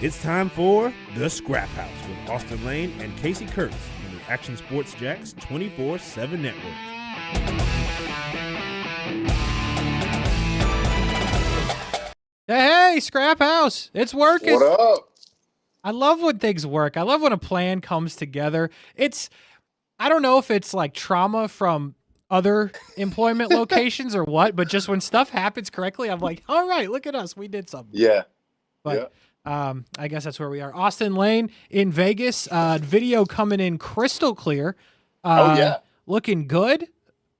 It's time for The Scraphouse with Austen Lane and Kasey Kuhrts on the Action Sports Jax 24/7 network. Hey, Scraphouse, it's working. What up? I love when things work. I love when a plan comes together. I don't know if it's like trauma from other employment locations or what, but just when stuff happens correctly, I'm like, all right, look at us. We did something. Yeah. But I guess that's where we are. Austen Lane in Vegas, video coming in crystal clear. Looking good.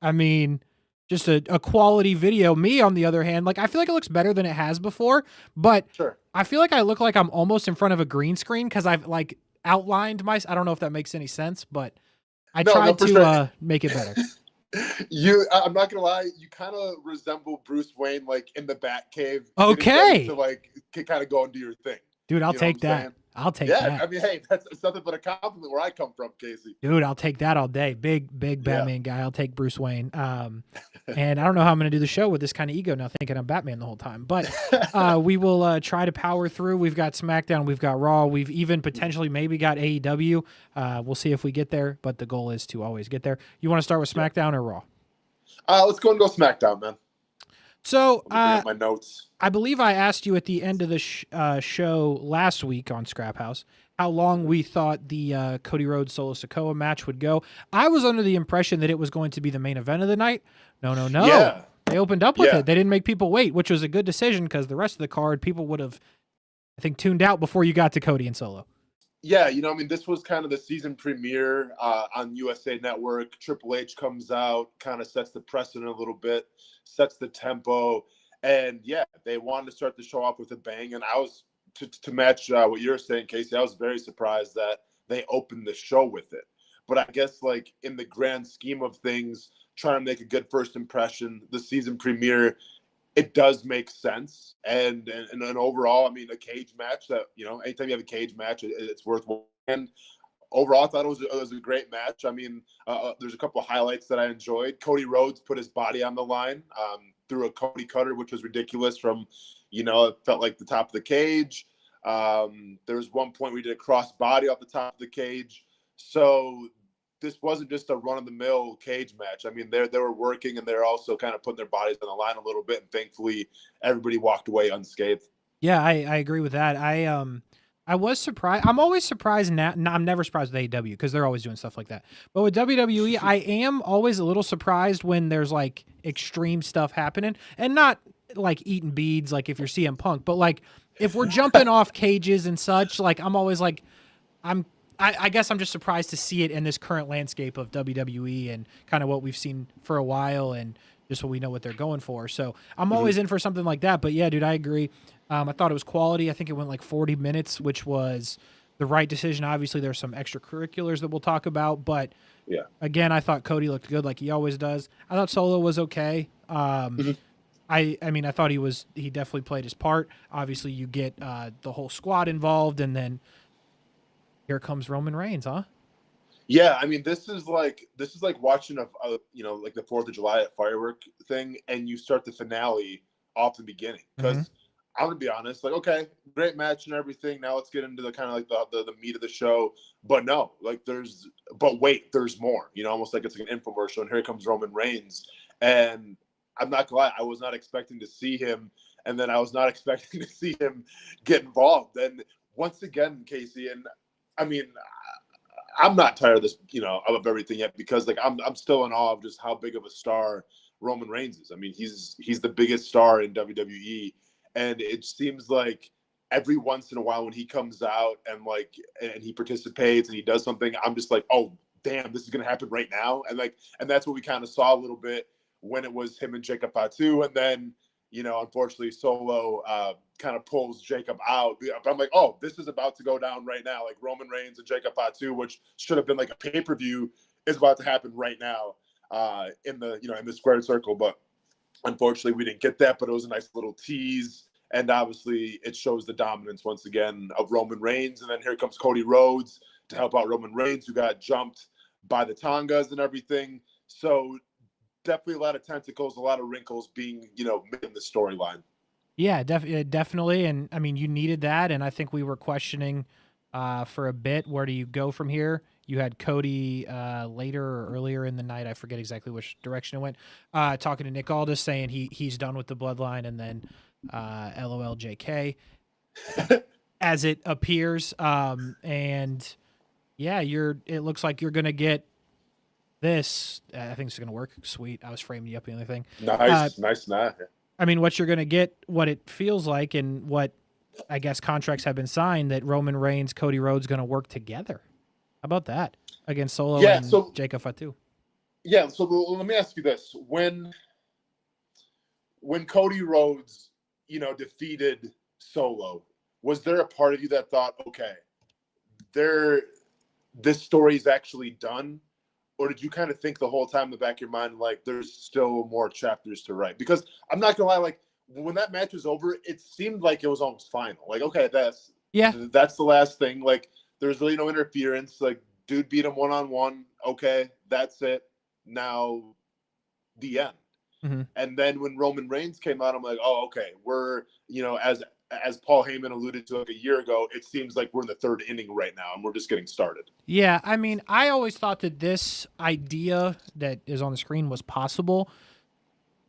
I mean, just a quality video. Me, on the other hand, like I feel like it looks better than it has before, but Sure. I feel like I look like I'm almost in front of a green screen because I've like outlined I don't know if that makes any sense, but I tried to make it better. I'm not gonna lie, you kind of resemble Bruce Wayne, like in the Batcave. Okay. To like kind of go and do your thing. Dude, I'll take that. Saying? I'll take that. Yeah, I mean, hey, that's nothing but a compliment where I come from, Kasey. Dude, I'll take that all day. Big Batman guy. I'll take Bruce Wayne. And I don't know how I'm going to do the show with this kind of ego now, thinking I'm Batman the whole time. But we will try to power through. We've got SmackDown. We've got Raw. We've even potentially maybe got AEW. We'll see if we get there, but the goal is to always get there. You want to start with SmackDown or Raw? Let's go SmackDown, man. So my notes. I believe I asked you at the end of the show last week on Scraphouse how long we thought the Cody Rhodes Solo Sikoa match would go. I was under the impression that it was going to be the main event of the night. No. Yeah. They opened up with it. They didn't make people wait, which was a good decision because the rest of the card, people would have, I think, tuned out before you got to Cody and Solo. Yeah, this was kind of the season premiere on USA Network. Triple H comes out, kind of sets the precedent a little bit, sets the tempo. And, yeah, they wanted to start the show off with a bang. And I was, to match what you're saying, Kasey, I was very surprised that they opened the show with it. But I guess, like, in the grand scheme of things, trying to make a good first impression, the season premiere, it does make sense. And overall, I mean, a cage match that, anytime you have a cage match, it's worth watching. And overall, I thought it was a great match. I mean, there's a couple of highlights that I enjoyed. Cody Rhodes put his body on the line through a Cody cutter, which was ridiculous from, it felt like the top of the cage. There was one point we did a cross body off the top of the cage. So this wasn't just a run-of-the-mill cage match. I mean, they were working, and they're also kind of putting their bodies on the line a little bit, and thankfully, everybody walked away unscathed. Yeah, I agree with that. I was surprised. I'm always surprised now. I'm never surprised with AEW because they're always doing stuff like that. But with WWE, I am always a little surprised when there's like extreme stuff happening, and not like eating beads, like if you're CM Punk, but like if we're jumping off cages and such. Like I'm always like, I guess I'm just surprised to see it in this current landscape of WWE and kind of what we've seen for a while and just what we know what they're going for. So I'm always in for something like that. But yeah, dude, I agree. I thought it was quality. I think it went like 40 minutes, which was the right decision. Obviously, there's some extracurriculars that we'll talk about. But again, I thought Cody looked good like he always does. I thought Solo was okay. I mean, I thought he definitely played his part. Obviously, you get the whole squad involved, and then here comes Roman Reigns, huh? Yeah, I mean, this is like watching like the 4th of July firework thing, and you start the finale off the beginning. Because I'm gonna be honest, like, okay, great match and everything. Now let's get into the kind of like the meat of the show. But no, like there's more. Almost like it's like an infomercial. And here comes Roman Reigns, and I'm not gonna lie, I was not expecting to see him, and then I was not expecting to see him get involved. And once again, Kasey, and I mean, I'm not tired of this, of everything yet, because like I'm still in awe of just how big of a star Roman Reigns is. I mean, he's the biggest star in WWE, and it seems like every once in a while when he comes out and he participates and he does something, I'm just like, oh damn, this is gonna happen right now. And that's what we kind of saw a little bit when it was him and Jacob Fatu, and then unfortunately Solo kind of pulls Jacob out. But I'm like, oh, this is about to go down right now. Like Roman Reigns and Jacob Fatu, which should have been like a pay-per-view, is about to happen right now in the squared circle. But unfortunately, we didn't get that. But it was a nice little tease, and obviously, it shows the dominance once again of Roman Reigns. And then here comes Cody Rhodes to help out Roman Reigns, who got jumped by the Tongas and everything. So definitely a lot of tentacles, a lot of wrinkles being, in the storyline. Yeah, definitely. And I mean, you needed that. And I think we were questioning for a bit, where do you go from here? You had Cody later or earlier in the night, I forget exactly which direction it went, talking to Nick Aldis saying he's done with the bloodline, and then LOL JK as it appears. And yeah, it looks like you're going to get this. I think it's going to work. Sweet. I was framing you up the other thing. Nice. I mean, what you're going to get, what it feels like, and what I guess contracts have been signed, that Roman Reigns, Cody Rhodes going to work together. How about that against Solo and Jacob Fatu? Yeah. So let me ask you this: when Cody Rhodes, defeated Solo, was there a part of you that thought, okay, this story is actually done? Or did you kind of think the whole time in the back of your mind, like, there's still more chapters to write? Because I'm not gonna lie, like, when that match was over, it seemed like it was almost final. Like, okay, that's the last thing. Like, there's really no interference. Like, dude beat him one-on-one. Okay, that's it. Now, the end. Mm-hmm. And then when Roman Reigns came out, I'm like, oh, okay, we're, as Paul Heyman alluded to like a year ago, it seems like we're in the third inning right now, and we're just getting started. Yeah, I mean, I always thought that this idea that is on the screen was possible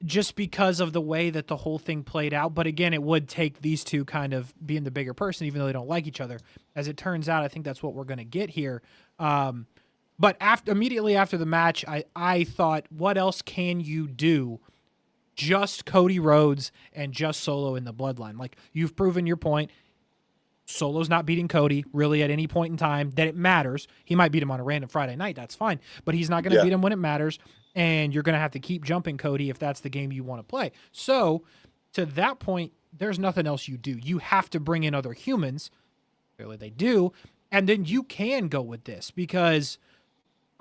just because of the way that the whole thing played out. But again, it would take these two kind of being the bigger person, even though they don't like each other. As it turns out, I think that's what we're going to get here. But immediately after the match, I thought, what else can you do? Just Cody Rhodes and just Solo in the bloodline. Like, you've proven your point. Solo's not beating Cody really at any point in time that it matters. He might beat him on a random Friday night. That's fine. But he's not going to beat him when it matters. And you're going to have to keep jumping Cody if that's the game you want to play. So to that point, there's nothing else you do. You have to bring in other humans. Clearly they do. And then you can go with this, because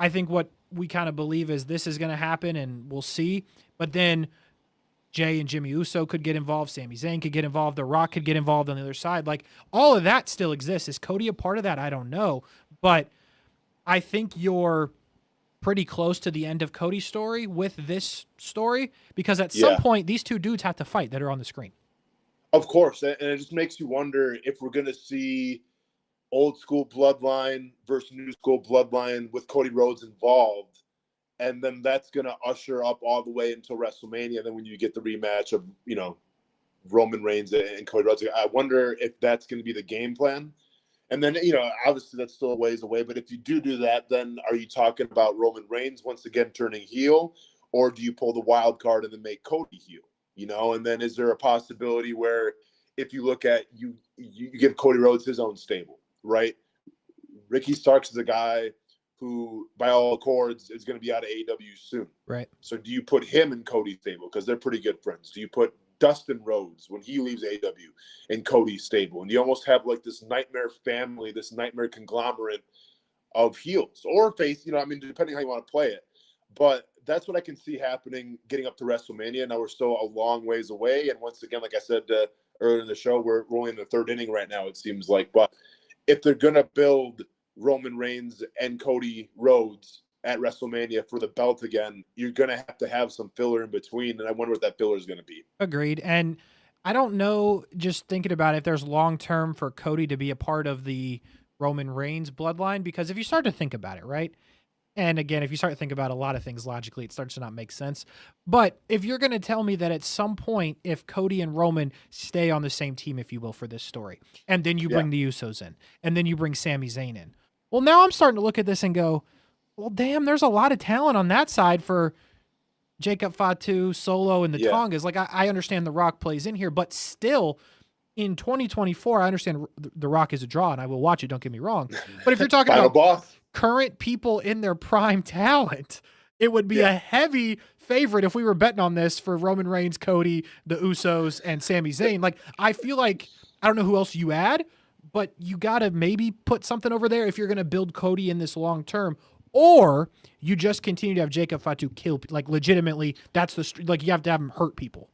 I think what we kind of believe is this is going to happen, and we'll see. But then Jay and Jimmy Uso could get involved. Sami Zayn could get involved. The Rock could get involved on the other side. Like, all of that still exists. Is Cody a part of that? I don't know. But I think you're pretty close to the end of Cody's story with this story, because at some point, these two dudes have to fight that are on the screen. Of course. And it just makes you wonder if we're going to see old school bloodline versus new school bloodline with Cody Rhodes involved. And then that's going to usher up all the way until WrestleMania. And then when you get the rematch of, Roman Reigns and Cody Rhodes, I wonder if that's going to be the game plan. And then, obviously that's still a ways away. But if you do that, then are you talking about Roman Reigns once again turning heel? Or do you pull the wild card and then make Cody heel? And then is there a possibility where if you look at, you give Cody Rhodes his own stable, right? Ricky Starks is a guy who, by all accords, is going to be out of AEW soon. Right. So do you put him in Cody's stable? Because they're pretty good friends. Do you put Dustin Rhodes when he leaves AEW in Cody's stable? And you almost have like this nightmare family, this nightmare conglomerate of heels or face, depending how you want to play it. But that's what I can see happening getting up to WrestleMania. Now we're still a long ways away. And once again, like I said earlier in the show, we're only in the third inning right now, it seems like. But if they're going to build Roman Reigns and Cody Rhodes at WrestleMania for the belt again, you're going to have some filler in between. And I wonder what that filler is going to be. Agreed. And I don't know, just thinking about it, if there's long-term for Cody to be a part of the Roman Reigns bloodline, because if you start to think about it, right? And again, if you start to think about a lot of things logically, it starts to not make sense. But if you're going to tell me that at some point, if Cody and Roman stay on the same team, if you will, for this story, and then you bring the Usos in, and then you bring Sami Zayn in, well, now I'm starting to look at this and go, well, damn, there's a lot of talent on that side for Jacob Fatu, Solo, and the Tongas. Like, I understand The Rock plays in here, but still, in 2024, I understand The Rock is a draw, and I will watch it, don't get me wrong. But if you're talking about current people in their prime talent, it would be a heavy favorite if we were betting on this for Roman Reigns, Cody, the Usos, and Sami Zayn. Like, I feel like, I don't know who else you add, but you got to maybe put something over there if you're going to build Cody in this long term. Or you just continue to have Jacob Fatu kill, like, legitimately, that's like, you have to have him hurt people.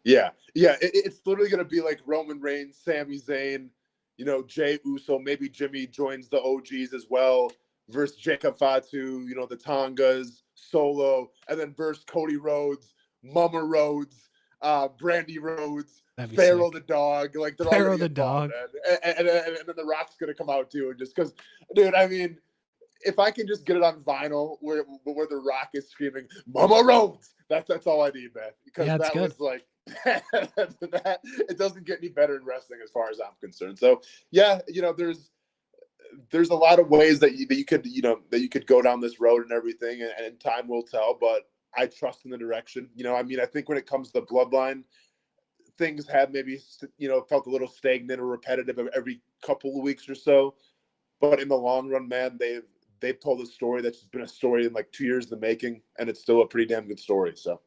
Yeah. It's literally going to be like Roman Reigns, Sami Zayn, Jey Uso, maybe Jimmy joins the OGs as well, versus Jacob Fatu, the Tongas, Solo, and then versus Cody Rhodes, Mama Rhodes, Brandy Rhodes, That'd be Pharaoh sick. the dog. Like they're Pharaoh all the dog. and then the Rock's gonna come out too, just because, dude. I mean, if I can just get it on vinyl where the Rock is screaming "Mama Rhodes," that's all I need, man. Because Yeah, it's that good. was like that. It doesn't get any better in wrestling as far as I'm concerned. So yeah, there's a lot of ways that you could go down this road and everything, and time will tell. But I trust in the direction. I mean, I think when it comes to the bloodline, things have maybe felt a little stagnant or repetitive every couple of weeks or so. But in the long run, man, they've told a story that's been a story in like 2 years in the making, and it's still a pretty damn good story. So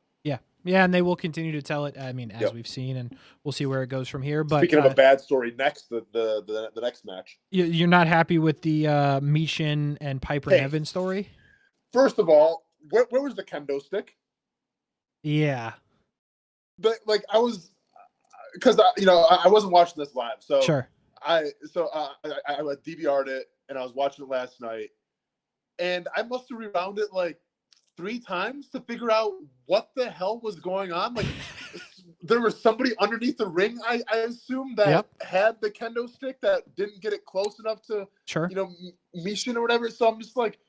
yeah, and they will continue to tell it. I mean, as we've seen, and we'll see where it goes from here. But speaking of a bad story, next the next match, you're not happy with the Mishin and Piper Niven story? First of all, where was the kendo stick? Yeah, But like I was, because I wasn't watching this live, so sure. I DVR'd it and I was watching it last night, and I must have rewound it like 3 times to figure out what the hell was going on. Like there was somebody underneath the ring, I assume, that had the kendo stick that didn't get it close enough to Mishin or whatever. So I'm just like,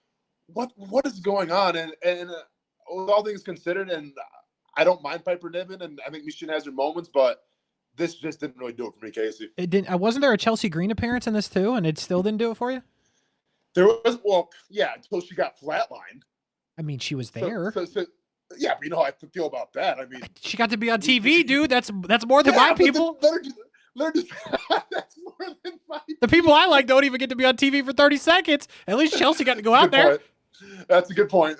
what is going on? And with all things considered, and I don't mind Piper Niven, and I think Mishin has her moments, but this just didn't really do it for me, Kasey. It didn't. Wasn't there a Chelsea Green appearance in this too, and it still didn't do it for you? There was, until she got flatlined. I mean, she was there. So, yeah, but you know how I feel about that. I mean, she got to be on TV, dude. That's more than my people. That's more than my people. The people I like don't even get to be on TV for 30 seconds. At least Chelsea got to go out there. That's a good point.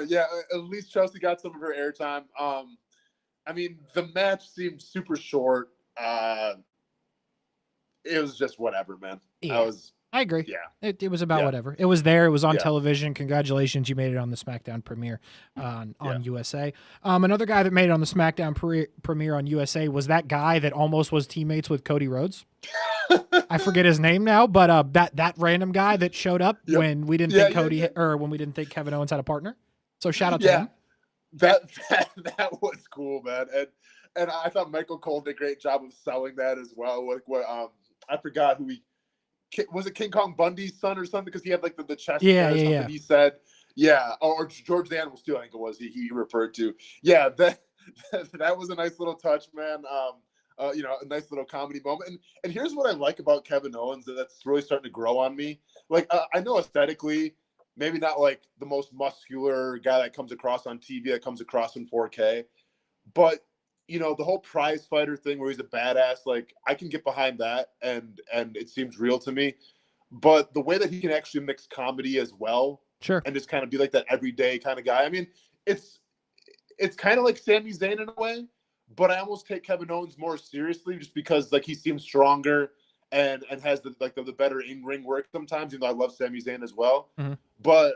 Yeah, at least Chelsea got some of her airtime. I mean, the match seemed super short. It was just whatever, man. Yeah. I agree. Yeah. It was about whatever. It was there. It was on television. Congratulations. You made it on the SmackDown premiere on USA. Another guy that made it on the SmackDown premiere on USA was that guy that almost was teammates with Cody Rhodes. I forget his name now, but that random guy that showed up when we didn't think when we didn't think Kevin Owens had a partner. So shout out to him. That was cool, man. And I thought Michael Cole did a great job of selling that as well. Like I forgot who was it, King Kong Bundy's son or something, because he had like the chest hair or something. He said, or George the Animal Steel, I think it was he referred to. Yeah, that was a nice little touch, man. A nice little comedy moment. And here's what I like about Kevin Owens that's really starting to grow on me. Like I know aesthetically, maybe not like the most muscular guy that comes across on TV, that comes across in 4K, but the whole prize fighter thing where he's a badass, like I can get behind that, and it seems real to me. But the way that he can actually mix comedy as well, and just kind of be like that everyday kind of guy. I mean, it's kind of like Sami Zayn in a way, but I almost take Kevin Owens more seriously just because like he seems stronger and has the better in-ring work sometimes. Even though I love Sami Zayn as well, but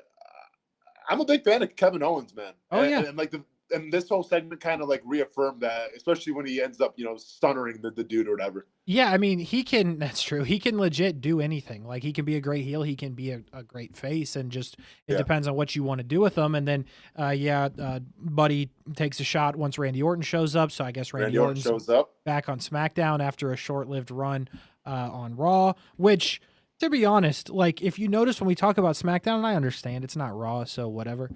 I'm a big fan of Kevin Owens, man. And this whole segment kind of like reaffirmed that, especially when he ends up, stunnering the dude or whatever. Yeah, I mean, that's true. He can legit do anything. Like he can be a great heel, he can be a great face, and just it depends on what you want to do with him. And then Buddy takes a shot once Randy Orton shows up. So I guess Randy Orton shows up back on SmackDown after a short-lived run on Raw, which, to be honest, like if you notice when we talk about SmackDown, and I understand it's not Raw, so whatever.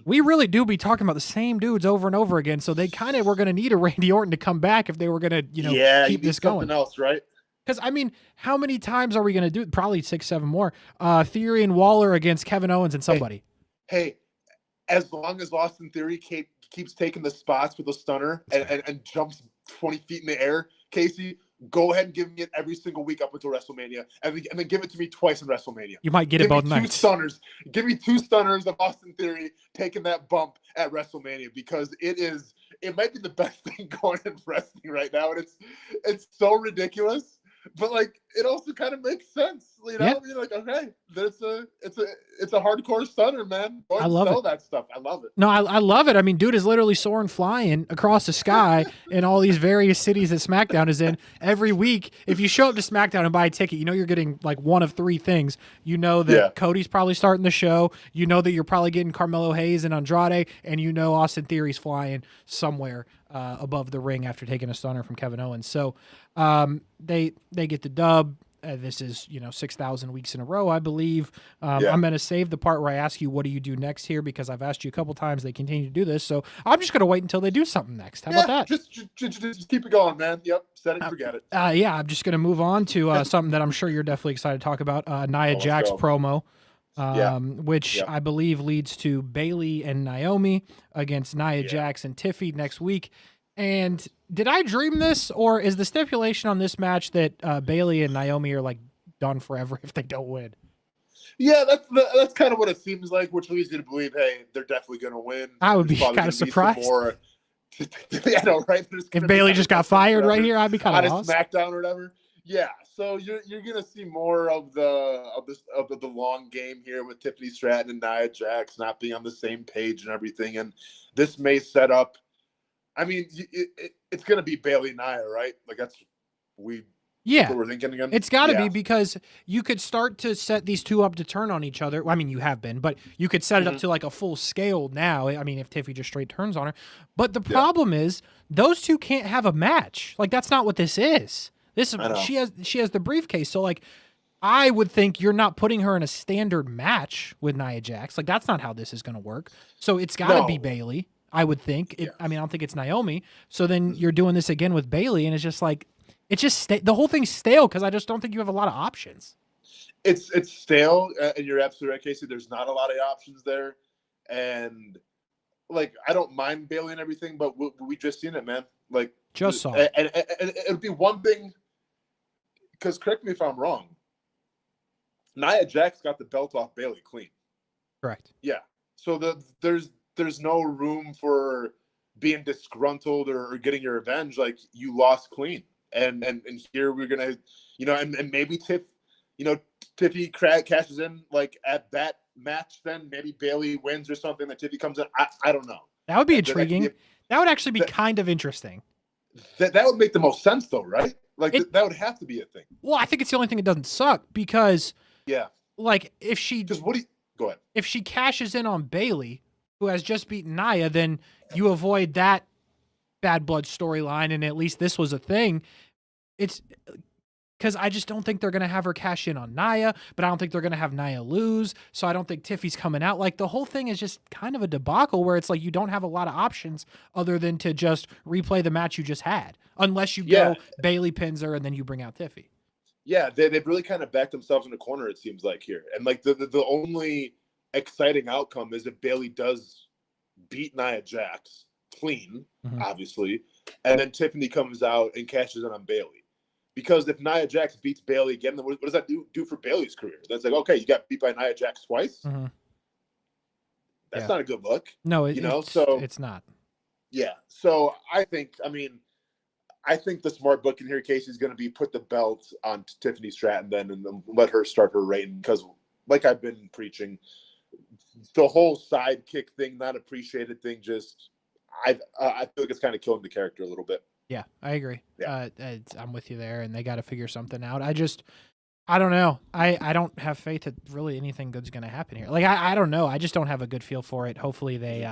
We really do be talking about the same dudes over and over again, so they kind of were going to need a Randy Orton to come back if they were going to, keep this going. Something else, right? Because I mean, how many times are we going to do it? Probably 6, 7 more. Theory and Waller against Kevin Owens and somebody. Hey, as long as Austin Theory keeps taking the spots with a stunner and jumps 20 feet in the air, Kasey, go ahead and give me it every single week up until WrestleMania, and then give it to me twice in WrestleMania. You might get it both nights. Give me 2 stunners of Austin Theory taking that bump at WrestleMania, because it might be the best thing going in wrestling right now, and it's so ridiculous, but like it also kind of makes sense. I mean, like, okay, it's a hardcore stunner, man. I love that stuff. I love it. No, I love it. I mean, dude is literally soaring, flying across the sky in all these various cities that SmackDown is in every week. If you show up to SmackDown and buy a ticket, you're getting like one of 3 things. That Cody's probably starting the show. That you're probably getting Carmelo Hayes and Andrade, and Austin Theory's flying somewhere above the ring after taking a stunner from Kevin Owens. So they get the dub. This is 6,000 weeks in a row, I believe. I'm going to save the part where I ask you, what do you do next here? Because I've asked you a couple times. They continue to do this. So I'm just going to wait until they do something next. How about that? Just keep it going, man. Yep. Set it and forget it. Yeah, I'm just going to move on to something that I'm sure you're definitely excited to talk about. Nia Jax promo, which I believe leads to Bayley and Naomi against Nia Jax and Tiffy next week. And did I dream this, or is the stipulation on this match that Bayley and Naomi are like done forever if they don't win? Yeah, that's kind of what it seems like, which leads you to believe, hey, they're definitely going to win. I would be kind of surprised. I know, right? If Bayley just got fired right here, I'd be kind of lost. SmackDown or whatever. Yeah, so you're going to see more of the long game here with Tiffany Stratton and Nia Jax not being on the same page and everything, and this may set up. I mean, it's going to be Bayley and Nia, right? Like that's what we're thinking again. It's got to be, because you could start to set these two up to turn on each other. Well, I mean, you have been, but you could set it up to like a full scale now. I mean, if Tiffy just straight turns on her. But the problem is those two can't have a match. Like that's not what this is. This is she has the briefcase. So like I would think you're not putting her in a standard match with Nia Jax. Like that's not how this is going to work. So it's got to be Bayley. I would think. I mean, I don't think it's Naomi. So then you're doing this again with Bayley, and it's just like, the whole thing's stale because I just don't think you have a lot of options. It's stale, and you're absolutely right, Kasey. There's not a lot of options there, and like I don't mind Bayley and everything, but we just seen it, man. Like just saw it, and it'd be one thing. Because correct me if I'm wrong, Nia Jax got the belt off Bayley clean. Correct. Yeah. So there's no room for being disgruntled or getting your revenge. Like you lost clean, and here we're gonna, and maybe Tiffy cashes in like at that match. Then maybe Bayley wins or something. That Tiffy comes in. I don't know. That would be intriguing. That would actually be kind of interesting. That would make the most sense, though, right? Like that would have to be a thing. Well, I think it's the only thing that doesn't suck because, like if she go ahead. If she cashes in on Bayley, who has just beaten Nia, then you avoid that bad blood storyline, and at least this was a thing. It's because I just don't think they're going to have her cash in on Nia, but I don't think they're going to have Nia lose, so I don't think Tiffy's coming out. Like, the whole thing is just kind of a debacle where it's like you don't have a lot of options other than to just replay the match you just had, unless you go Bayley pins her and then you bring out Tiffy. Yeah, they've really kind of backed themselves in the corner, it seems like, here. And, like, the only exciting outcome is if Bayley does beat Nia Jax clean, obviously, and then Tiffany comes out and cashes in on Bayley. Because if Nia Jax beats Bayley again, then what does that do for Bayley's career? That's like, okay, you got beat by Nia Jax twice. That's not a good look. No, it's not. Yeah, so I think the smart booking here, Kasey, is going to be put the belt on Tiffany Stratton then and then let her start her reign. Because, like I've been preaching, the whole sidekick thing, not appreciated thing, just I feel like it's kind of killing the character a little bit. Yeah, I agree. Yeah. I'm with you there, and they got to figure something out. I don't know. I don't have faith that really anything good's going to happen here. Like, I don't know. I just don't have a good feel for it. Hopefully they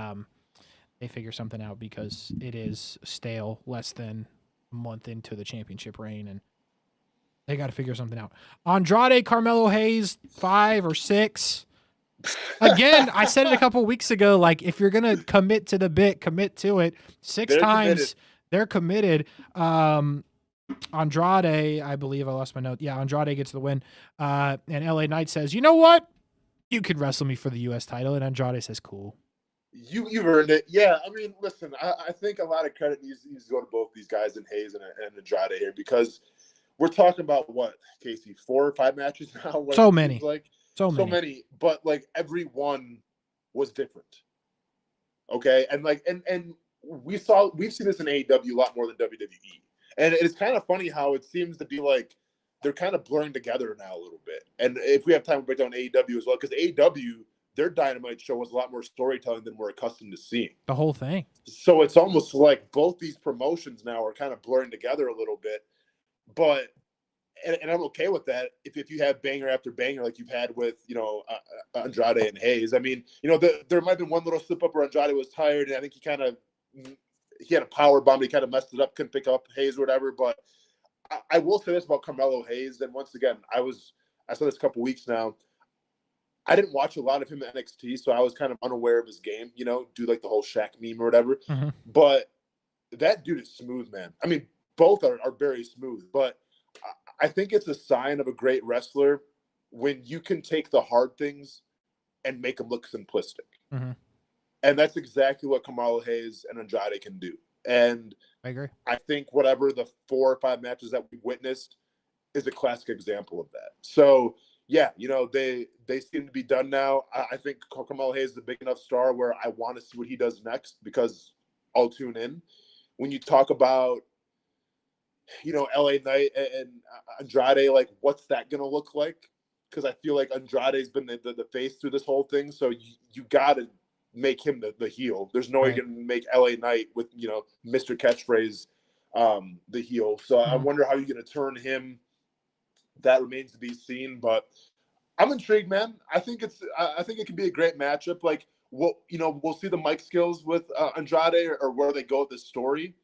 figure something out because it is stale, less than a month into the championship reign, and they got to figure something out. Andrade, Carmelo Hayes, 5 or 6. Again, I said it a couple weeks ago, like, if you're going to commit to the bit, commit to it. 6 times. Committed. They're committed. Andrade, I believe I lost my note. Yeah, Andrade gets the win. And LA Knight says, you know what? You could wrestle me for the U.S. title. And Andrade says, cool. You've earned it. Yeah, I mean, listen, I think a lot of credit needs to go to both these guys in Hayes and Andrade here, because we're talking about, what, Kasey, 4 or 5 matches now? So many. Like, so many. But, like, every one was different. Okay? And, like, and we've seen this in AEW a lot more than WWE. And it's kind of funny how it seems to be like they're kind of blurring together now a little bit. And if we have time, we'll break down AEW as well, because AEW, their Dynamite show was a lot more storytelling than we're accustomed to seeing. The whole thing. So it's almost like both these promotions now are kind of blurring together a little bit. But and I'm okay with that if you have banger after banger like you've had with, Andrade and Hayes. I mean, there might have been one little slip up where Andrade was tired, and I think he kind of he had a power bomb. He kind of messed it up, couldn't pick up Hayes or whatever. But I will say this about Carmelo Hayes. And once again, I said this a couple weeks now. I didn't watch a lot of him at NXT, so I was kind of unaware of his game, do like the whole Shaq meme or whatever. Mm-hmm. But that dude is smooth, man. I mean, both are very smooth, but I think it's a sign of a great wrestler when you can take the hard things and make them look simplistic. Mm-hmm. And that's exactly what Carmelo Hayes and Andrade can do. And I agree. I think whatever the 4 or 5 matches that we witnessed is a classic example of that. So, yeah, they seem to be done now. I think Carmelo Hayes is a big enough star where I want to see what he does next because I'll tune in. When you talk about, LA Knight and Andrade, like, what's that going to look like? Because I feel like Andrade's been the face through this whole thing. So you got to make him the heel. There's no way you're going to make LA Knight with, Mr. Catchphrase the heel. So I wonder how you're going to turn him. That remains to be seen. But I'm intrigued, man. I think it could be a great matchup. Like, we'll see the mic skills with Andrade or where they go with this story.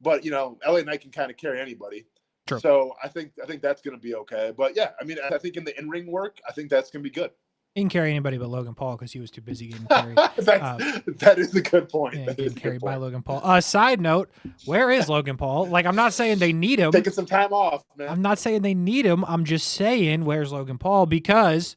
But, LA Knight can kind of carry anybody. True. So I think that's going to be okay. But, yeah, I mean, I think in the in-ring work, I think that's going to be good. He can carry anybody but Logan Paul because he was too busy getting carried. That is a good point. Yeah, getting carried by Logan Paul. Side note, where is Logan Paul? Like, I'm not saying they need him. Taking some time off, man. I'm not saying they need him. I'm just saying, where's Logan Paul? Because,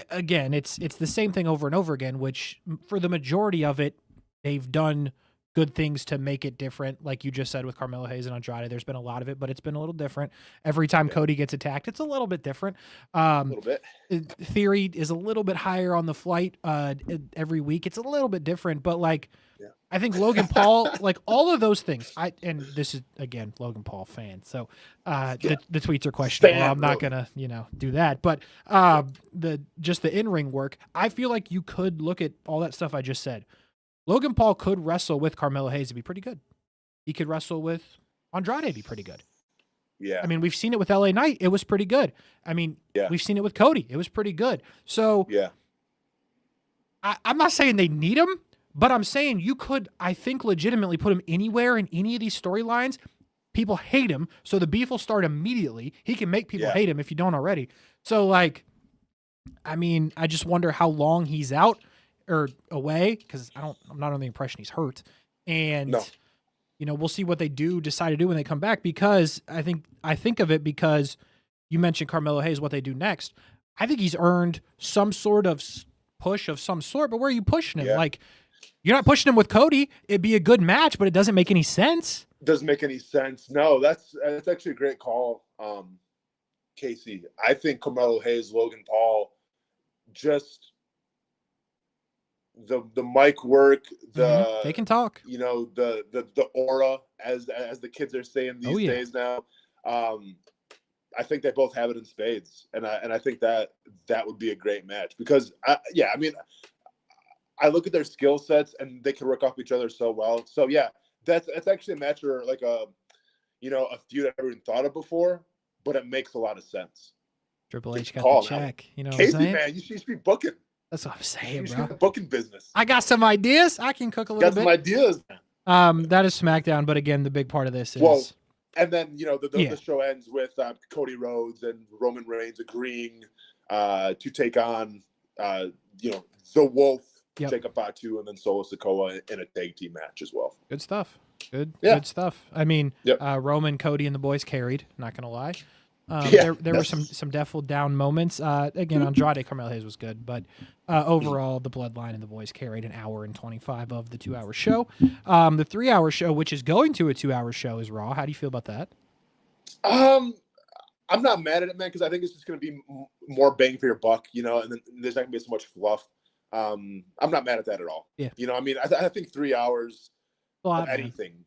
again, it's the same thing over and over again, which for the majority of it, they've done good things to make it different. Like you just said with Carmelo Hayes and Andrade, there's been a lot of it, but it's been a little different. Every time Cody gets attacked, it's a little bit different. A little bit. Theory is a little bit higher on the flight every week. It's a little bit different, but like, I think Logan Paul, like all of those things, and this is, again, Logan Paul fan. So the tweets are questionable. I'm not going to, do that. But the in-ring work, I feel like you could look at all that stuff I just said. Logan Paul could wrestle with Carmelo Hayes and be pretty good. He could wrestle with Andrade and be pretty good. Yeah. I mean, we've seen it with LA Knight. It was pretty good. I mean, we've seen it with Cody. It was pretty good. So I'm not saying they need him, but I'm saying you could, I think, legitimately put him anywhere in any of these storylines. People hate him, so the beef will start immediately. He can make people hate him if you don't already. So, like, I mean, I just wonder how long he's out or away, because I'm not under the impression he's hurt. And we'll see what they decide to do when they come back, because I think of it because you mentioned Carmelo Hayes, what they do next. I think he's earned some sort of push of some sort, but where are you pushing him? Like, you're not pushing him with Cody. It'd be a good match, but it doesn't make any sense. Doesn't make any sense. No, that's actually a great call, Kasey. I think Carmelo Hayes, Logan Paul, just the mic work, they can talk. The aura, as the kids are saying these days now. I think they both have it in spades, and I think that would be a great match because I mean, I look at their skill sets and they can work off each other so well. So that's actually a match or like a feud I've never even thought of before, but it makes a lot of sense. Triple H got the check. You know what I'm Kasey, saying? man, you should be booking. That's what I'm saying, you should bro. be the booking business. I got some ideas. I can cook a little bit. Got some ideas, man. That is SmackDown, but again, the big part of this is. Well, and then the show ends with Cody Rhodes and Roman Reigns agreeing to take on the Wolf, Jacob Fatu, and then Solo Sikoa in a tag team match as well. Good stuff. Good stuff. I mean, Roman, Cody, and the boys carried. Not gonna lie. There were some definitely down moments. Again, Andrade Carmelo Hayes was good, but overall, the Bloodline and the boys carried an hour and 25 of the 2-hour show. The 3-hour show, which is going to a 2-hour show, is Raw. How do you feel about that? I'm not mad at it, man, because I think it's just going to be more bang for your buck, and then there's not going to be so much fluff. I'm not mad at that at all. Yeah. I mean, I think 3 hours of anything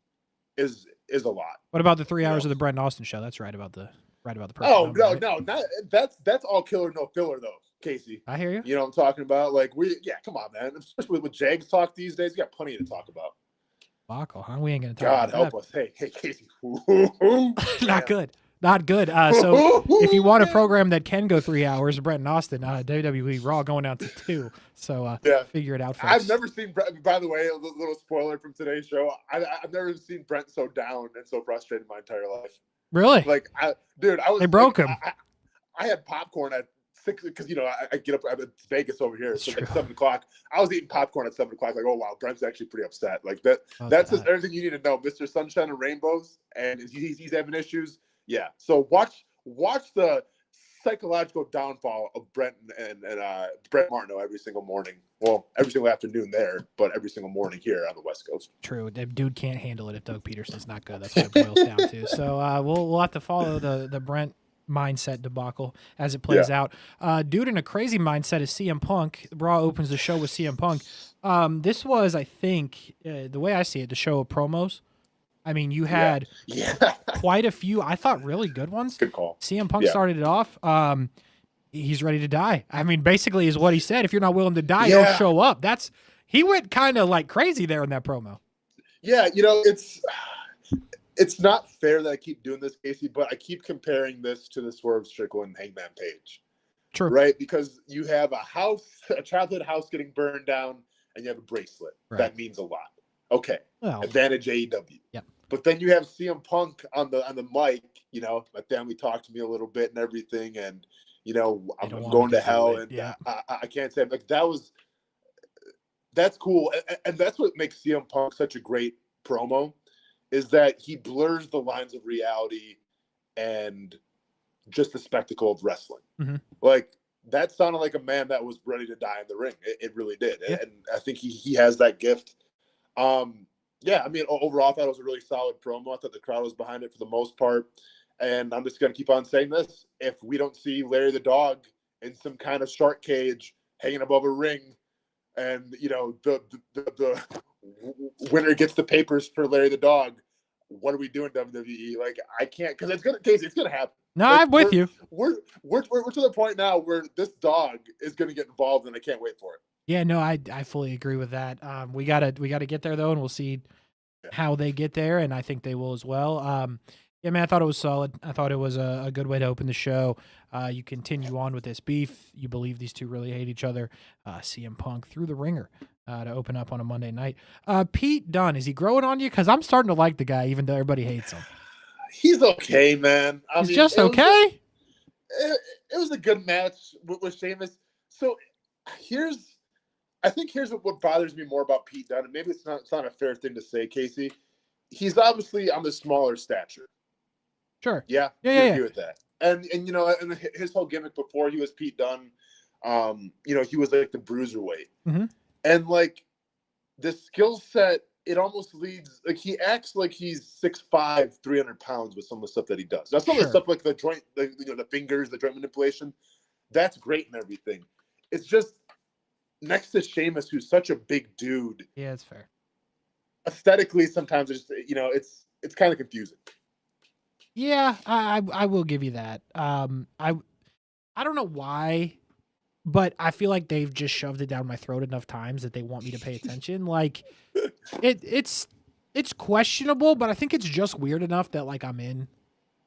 is a lot. What about the 3 hours of the Brett and Austen show? That's right about the person. Oh, no, not that's all killer, no filler though, Kasey. I hear you. You know what I'm talking about? Like come on, man. Especially with Jags talk these days, we got plenty to talk about. Buckle, huh? We ain't gonna talk God about help us. Hey, Kasey. Not good. Not good. So if you want a program that can go 3 hours, Brent and Austin, WWE Raw going down to 2. So figure it out, folks. I've never seen Brent. By the way, a little spoiler from today's show. I've never seen Brent so down and so frustrated my entire life. Really? Like, I was. They broke him. I had popcorn at 6 because I get up at Vegas over here. So true. at 7 o'clock, I was eating popcorn at 7 o'clock. Like, oh wow, Brent's actually pretty upset. Like that. That's just everything you need to know, Mr. Sunshine and Rainbows, and he's having issues. Yeah. So watch the psychological downfall of Brent and Brent Martineau every single morning. Well, every single afternoon there, but every single morning here on the West Coast. True. The dude can't handle it if Doug Peterson's not good. That's what it boils down to. So we'll have to follow the Brent mindset debacle as it plays out. Dude in a crazy mindset is CM Punk. Raw opens the show with CM Punk. This was, I think, the way I see it, the show of promos. I mean, you had quite a few, I thought, really good ones. Good call. CM Punk started it off. He's ready to die. I mean, basically is what he said. If you're not willing to die, don't show up. He went kind of like crazy there in that promo. Yeah, it's not fair that I keep doing this, Kasey, but I keep comparing this to the Swerve Strickland Hangman Page. True. Right? Because you have a childhood house getting burned down, and you have a bracelet. Right. That means a lot. Okay. Well, advantage AEW. Yep. But then you have CM Punk on the mic, my family talked to me a little bit and everything, and I'm going to hell, and I can't say like that's cool, and that's what makes CM Punk such a great promo, is that he blurs the lines of reality and just the spectacle of wrestling. Mm-hmm. Like that sounded like a man that was ready to die in the ring. It really did, and I think he has that gift. Yeah, I mean, overall, I thought it was a really solid promo. I thought the crowd was behind it for the most part. And I'm just going to keep on saying this. If we don't see Larry the Dog in some kind of shark cage hanging above a ring, and, the winner gets the papers for Larry the Dog, what are we doing, WWE? Like, I can't, because it's going to happen. No, like, I'm with you. We're to the point now where this dog is going to get involved, and I can't wait for it. Yeah, no, I fully agree with that. We gotta get there though, and we'll see how they get there, and I think they will as well. Yeah, man, I thought it was solid. I thought it was a good way to open the show. You continue on with this beef. You believe these two really hate each other. CM Punk through the ringer to open up on a Monday night. Pete Dunne, is he growing on you? Because I'm starting to like the guy, even though everybody hates him. He's okay, man. He's just okay. It was a good match with Sheamus. So I think here's what bothers me more about Pete Dunne, and maybe it's not a fair thing to say, Kasey. He's obviously on the smaller stature. Sure. Yeah. Yeah. Agree with that. And and his whole gimmick before he was Pete Dunne, he was like the bruiserweight, and like the skill set, it almost leads like he acts like he's 6'5", 300 pounds with some of the stuff that he does. Now some of the stuff like the joint, the fingers, the joint manipulation, that's great and everything. It's just next to Sheamus, who's such a big dude. Yeah, it's fair. Aesthetically, sometimes it's it's kind of confusing. Yeah, I will give you that. I don't know why, but I feel like they've just shoved it down my throat enough times that they want me to pay attention. Like it's questionable, but I think it's just weird enough that like I'm in.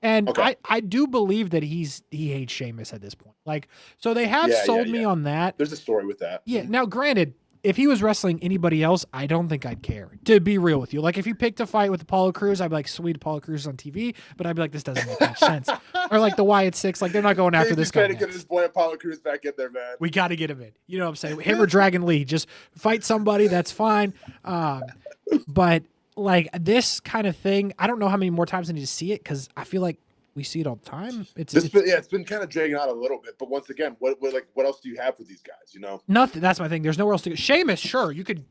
And I do believe that he hates Sheamus at this point. Like, so they have sold me on that. There's a story with that. Yeah. Now, granted, if he was wrestling anybody else, I don't think I'd care, to be real with you. Like, if you picked a fight with Apollo Crews, I'd be like, sweet, Apollo Crews on TV. But I'd be like, this doesn't make much sense. Or like the Wyatt Six, like they're not going after this guy. Trying to get his boy Apollo Crews back in there, man. We got to get him in. You know what I'm saying? Him or Dragon Lee, just fight somebody. That's fine. But like this kind of thing, I don't know how many more times I need to see it because I feel like we see it all the time. It's been kind of dragging out a little bit, but once again, what else do you have for these guys? Nothing. That's my thing. There's nowhere else to go. Sheamus, sure, you could.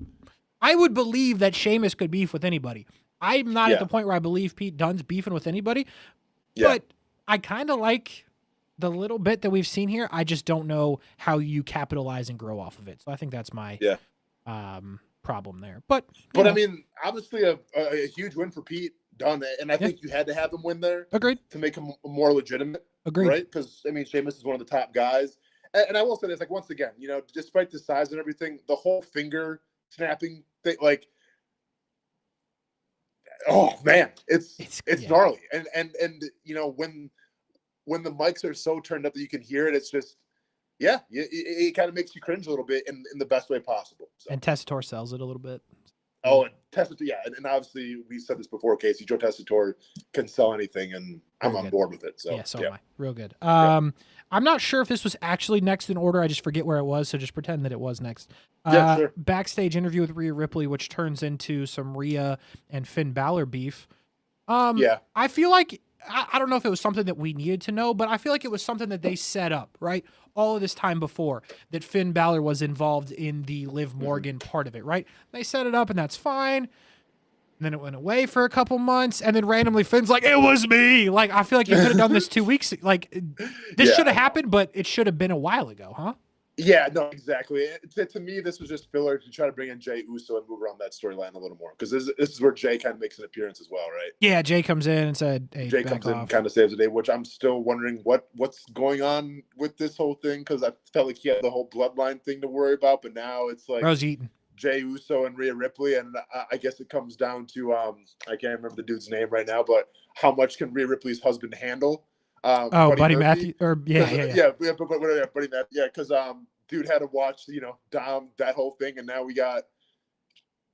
I would believe that Sheamus could beef with anybody. I'm not at the point where I believe Pete Dunne's beefing with anybody, but I kind of like the little bit that we've seen here. I just don't know how you capitalize and grow off of it. So I think that's my problem there. But I mean, obviously a huge win for Pete Dunne, and I think you had to have him win there. Agreed. To make him more legitimate. Agreed. Right? Because I mean, Sheamus is one of the top guys, and I will say this: like once again, despite the size and everything, the whole finger snapping thing, like Oh man, it's yeah. gnarly, and you know when the mics are so turned up that you can hear it, it's just it kind of makes you cringe a little bit in the best way possible. So. And Tessitore sells it a little bit. Oh, and Tessitore, and obviously we said this before, Kasey. Joe Tessitore can sell anything, and I'm on board with it. So yeah, so am I. Real good. I'm not sure if this was actually next in order. I just forget where it was, so just pretend that it was next. Yeah, sure. Backstage interview with Rhea Ripley, which turns into some Rhea and Finn Balor beef. I feel like I don't know if it was something that we needed to know, but I feel like it was something that they set up, right? All of this time before that Finn Balor was involved in the Liv Morgan part of it, right? They set it up and that's fine. And then it went away for a couple months, and then randomly Finn's like, "It was me." Like, I feel like you could have done this 2 weeks. Like, this should have happened, but it should have been a while ago, huh? Yeah, no, exactly. To me, this was just filler to try to bring in Jey Uso and move around that storyline a little more, because this is where Jey kind of makes an appearance as well, right? Yeah, Jey comes in and said, "Hey, Jey comes in and kind of saves the day," which I'm still wondering what's going on with this whole thing, because I felt like he had the whole bloodline thing to worry about, but now it's like Rose Eaton, Jey Uso and Rhea Ripley, and I guess it comes down to I can't remember the dude's name right now, but how much can Rhea Ripley's husband handle? Buddy Matthew, or Buddy Matthew, because dude had to watch Dom, that whole thing, and now we got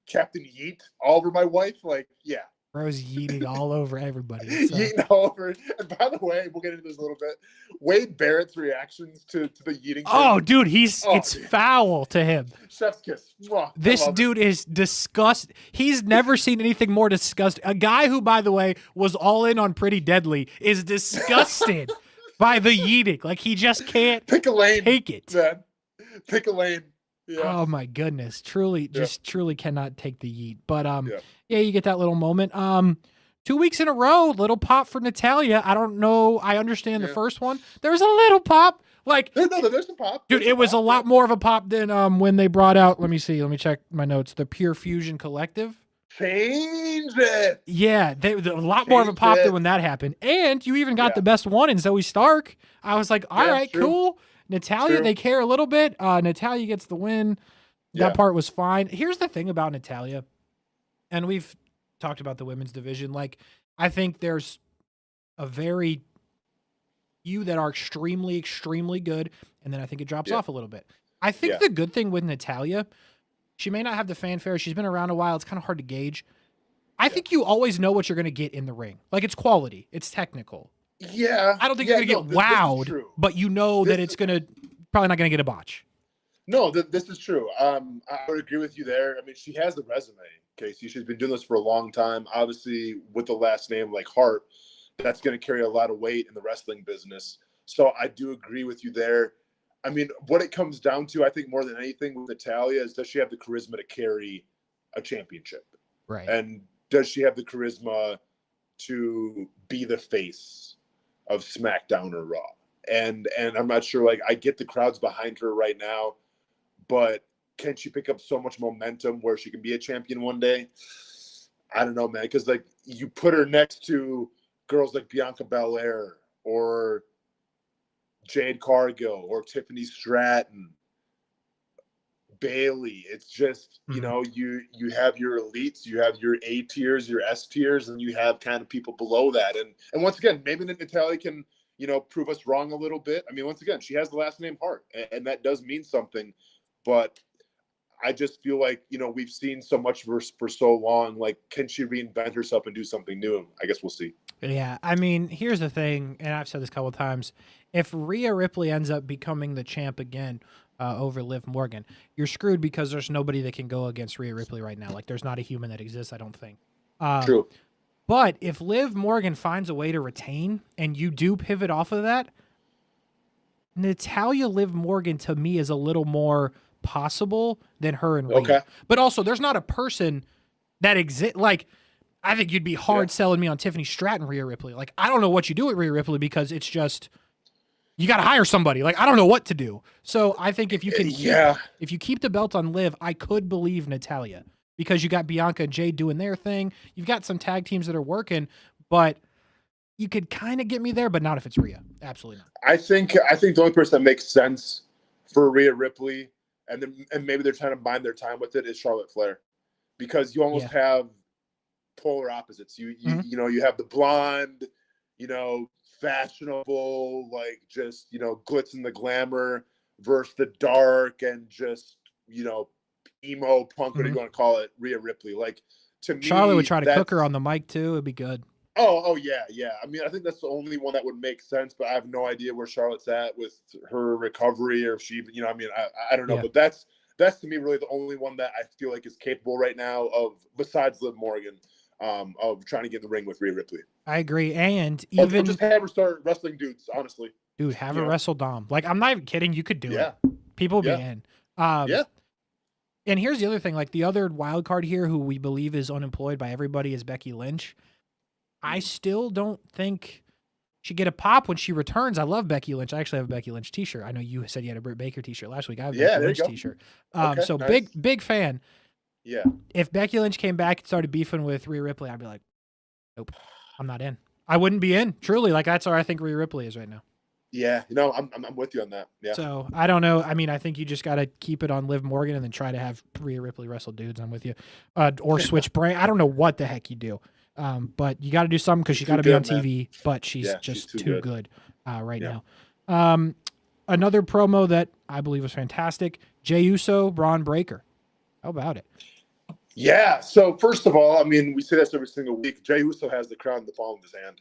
Captain Yeet all over my wife. Like, yeah. Rose yeeting all over everybody. So. Yeeting all over. And by the way, we'll get into this a little bit. Wade Barrett's reactions to the yeeting. Oh, thing. Dude, it's foul to him. Chef's kiss. Mwah. This dude is disgusting. He's never seen anything more disgusting. A guy who, by the way, was all in on Pretty Deadly is disgusted by the yeeting. Like, he just can't pick a lane, take it. Man. Pick a lane. Yeah. Oh my goodness. Truly cannot take the yeet. But you get that little moment. 2 weeks in a row, little pop for Natalya. I don't know. I understand the first one. There's a little pop. Like, there's a pop. Dude, it was a lot more of a pop than when they brought out, let me check my notes, the Pure Fusion Collective. Change it. Yeah, a lot more of a pop than when that happened. And you even got the best one in Zoe Stark. I was like, all right, cool. Natalya, they care a little bit. Natalya gets the win. That part was fine. Here's the thing about Natalya, and we've talked about the women's division. Like, I think there's a very few that are extremely, extremely good, and then I think it drops off a little bit. I think the good thing with Natalya, she may not have the fanfare. She's been around a while. It's kind of hard to gauge. I think you always know what you're going to get in the ring. Like, it's quality. It's technical. Yeah. I don't think you're going to get wowed, but you know that it's probably not going to get a botch. No, this is true. I would agree with you there. I mean, she has the resume, Kasey. She's been doing this for a long time. Obviously, with the last name like Hart, that's going to carry a lot of weight in the wrestling business. So I do agree with you there. I mean, what it comes down to, I think more than anything with Natalya, is does she have the charisma to carry a championship? Right. And does she have the charisma to be the face of SmackDown or Raw? And I'm not sure, like, I get the crowd's behind her right now, but can she pick up so much momentum where she can be a champion one day? I don't know, man, because, like, you put her next to girls like Bianca Belair or Jade Cargill or Tiffany Stratton, Bailey. It's just, you have your elites, you have your A tiers, your S tiers, and you have kind of people below that. And once again, maybe Natalya can, prove us wrong a little bit. I mean, once again, she has the last name Hart, and that does mean something. But I just feel like, we've seen so much of her for so long. Like, can she reinvent herself and do something new? I guess we'll see. Yeah, I mean, here's the thing, and I've said this a couple of times. If Rhea Ripley ends up becoming the champ again over Liv Morgan, you're screwed because there's nobody that can go against Rhea Ripley right now. Like, there's not a human that exists, I don't think. True. But if Liv Morgan finds a way to retain, and you do pivot off of that, Natalya Liv Morgan, to me, is a little more possible than her and Rhea. Okay. But also, there's not a person that exists. Like, I think you'd be hard selling me on Tiffany Stratton, Rhea Ripley. Like, I don't know what you do with Rhea Ripley because it's just, you got to hire somebody. Like, I don't know what to do. So I think if you can, if you keep the belt on Liv, I could believe Natalya because you got Bianca and Jade doing their thing. You've got some tag teams that are working, but you could kind of get me there, but not if it's Rhea. Absolutely not. I think the only person that makes sense for Rhea Ripley, and maybe they're trying to bide their time with it, is Charlotte Flair, because you almost have polar opposites. You have the blonde, fashionable, like just, glitz and the glamour versus the dark and just, emo punk, what do you want to call it, Rhea Ripley. Like, to me, Charlotte would try to cook her on the mic too. It'd be good. Oh yeah. I mean, I think that's the only one that would make sense, but I have no idea where Charlotte's at with her recovery, or if she, I don't know. Yeah. But that's to me really the only one that I feel like is capable right now of, besides Liv Morgan, of trying to get in the ring with Rhea Ripley. I agree, and even or just have her start wrestling dudes. Honestly, dude, have her wrestle Dom. Like, I'm not even kidding. You could do it. People would be in. And here's the other thing. Like, the other wild card here, who we believe is unemployed by everybody, is Becky Lynch. I still don't think she'd get a pop when she returns. I love Becky Lynch. I actually have a Becky Lynch t-shirt. I know you said you had a Britt Baker t-shirt last week. I have a Becky Lynch t-shirt. So nice. Big fan. Yeah. If Becky Lynch came back and started beefing with Rhea Ripley, I'd be like, nope, I'm not in. I wouldn't be in. Truly, like, that's where I think Rhea Ripley is right now. Yeah, I'm with you on that. Yeah. So I don't know. I mean, I think you just got to keep it on Liv Morgan and then try to have Rhea Ripley wrestle dudes. I'm with you. Or switch brand. I don't know what the heck you do. But you got to do something because she's got to be on TV. Man. But she's just too good right now. Another promo that I believe was fantastic: Jey Uso, Braun Breaker. How about it? Yeah. So first of all, I mean, we say this every single week. Jey Uso has the crown in the palm of his hand.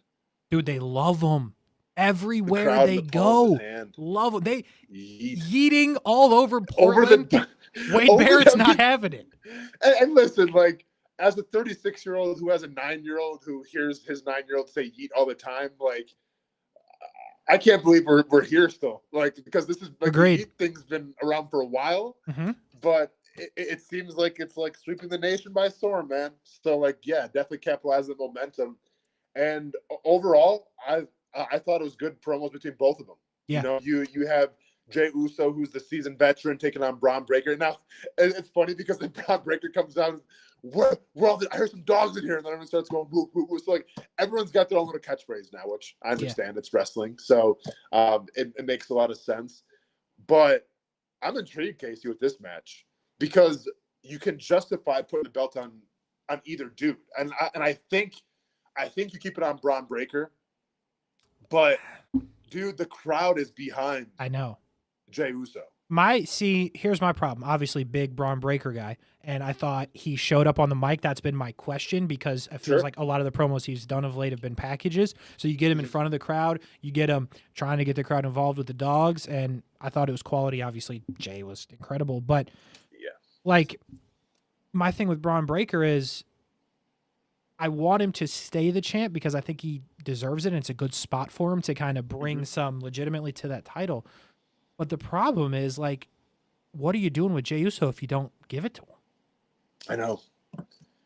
Dude, they love him. Everywhere they go, love them. They yeeting all over Portland. Wade Barrett's not having it. And listen, like, as a 36-year-old who has a 9-year-old who hears his 9-year-old say yeet all the time, like, I can't believe we're here still. Like, because this is like, the yeet thing's been around for a while, but it seems like it's like sweeping the nation by storm, man. So, like, yeah, definitely capitalize the momentum. And overall, I thought it was good promos between both of them. Yeah. You have Jey Uso, who's the seasoned veteran, taking on Braun Breaker. Now, it's funny because then Braun Breaker comes down, I heard some dogs in here, and then everyone starts going, woo, woo, woo. So, like, everyone's got their own little catchphrase now, which I understand. It's wrestling. So it makes a lot of sense. But I'm intrigued, Kasey, with this match because you can justify putting the belt on either dude. And I think you keep it on Braun Breaker. But, dude, the crowd is behind. I know. Jey Uso. Here's my problem. Obviously, big Braun Breaker guy. And I thought he showed up on the mic. That's been my question because it feels like a lot of the promos he's done of late have been packages. So you get him in front of the crowd. You get him trying to get the crowd involved with the dogs. And I thought it was quality. Obviously, Jey was incredible. But, like, my thing with Braun Breaker is I want him to stay the champ because I think he deserves it, and it's a good spot for him to kind of bring some legitimately to that title. But the problem is, like, what are you doing with Jey Uso if you don't give it to him? I know.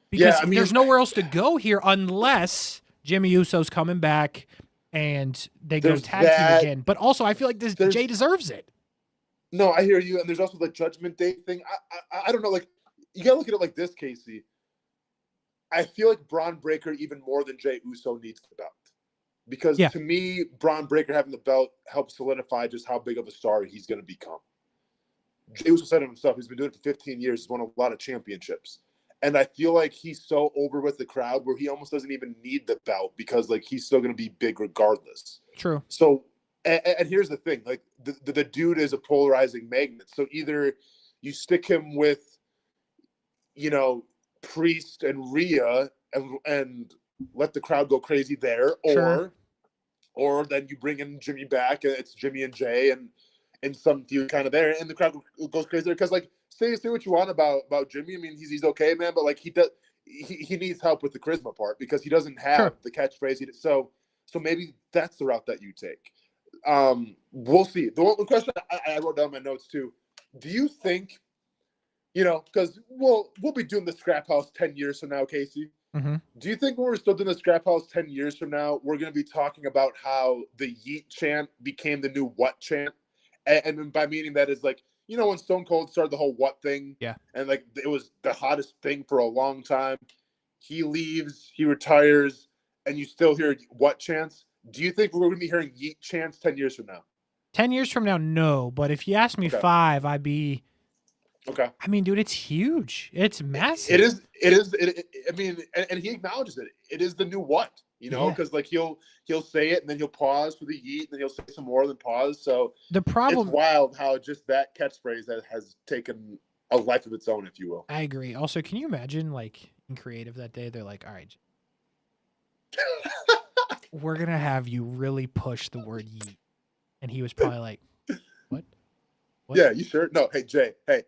Because there's nowhere else to go here unless Jimmy Uso's coming back and they go tag team again. But also, I feel like Jey deserves it. No, I hear you. And there's also the Judgment Day thing. I don't know. Like, you got to look at it like this, Kasey. I feel like Braun Breaker, even more than Jey Uso, needs the belt. Because to me, Braun Breaker having the belt helps solidify just how big of a star he's going to become. Jey Uso said it himself. He's been doing it for 15 years. He's won a lot of championships. And I feel like he's so over with the crowd where he almost doesn't even need the belt because, like, he's still going to be big regardless. True. So, and here's the thing. Like, the dude is a polarizing magnet. So either you stick him with, Priest and Rhea and let the crowd go crazy there, or then you bring in Jimmy back and it's Jimmy and Jey and some feud kind of there, and the crowd goes crazy there because, like, say what you want about Jimmy. I mean, he's okay, man, but, like, he needs help with the charisma part because he doesn't have the catchphrase. So maybe that's the route that you take. We'll see. The one question I wrote down in my notes too. Do you think? Because we'll be doing the Scraphouse 10 years from now, Kasey. Mm-hmm. Do you think when we're still doing the Scraphouse 10 years from now, we're going to be talking about how the yeet chant became the new what chant? And by meaning that is, like, when Stone Cold started the whole what thing? Yeah. And, like, it was the hottest thing for a long time. He leaves, he retires, and you still hear what chants? Do you think we're going to be hearing yeet chants 10 years from now? 10 years from now, no. But if you ask me 5, I'd be... Okay. I mean, dude, it's huge. It's massive. It is. It is. I mean, and he acknowledges it. It is the new what, Yeah. because like he'll say it and then he'll pause for the yeet and then he'll say some more than pause. So The it's problem, wild how just that catchphrase has taken a life of its own, if you will. I agree. Also, can you imagine like in creative that day, they're like, all right, we're going to have you really push the word yeet. And he was probably like, what? What? Yeah, you sure? No, hey Jay, hey,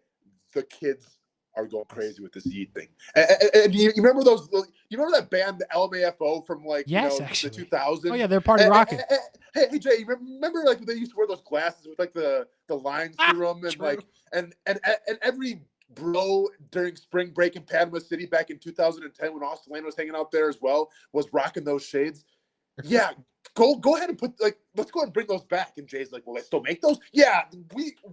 the kids are going crazy with this yeet thing. And you remember those? You remember that band, the LMAFO, from like Yes, the actually. 2000s? Oh, yeah, they're party rocking. Hey Jay, you remember like they used to wear those glasses with like the lines through them, and True. like and every bro during spring break in Panama City back in 2010 when Austen Lane was hanging out there as well was rocking those shades. Yeah, go ahead and let's go ahead and bring those back. And Jay's like, well, let's still make those. Yeah,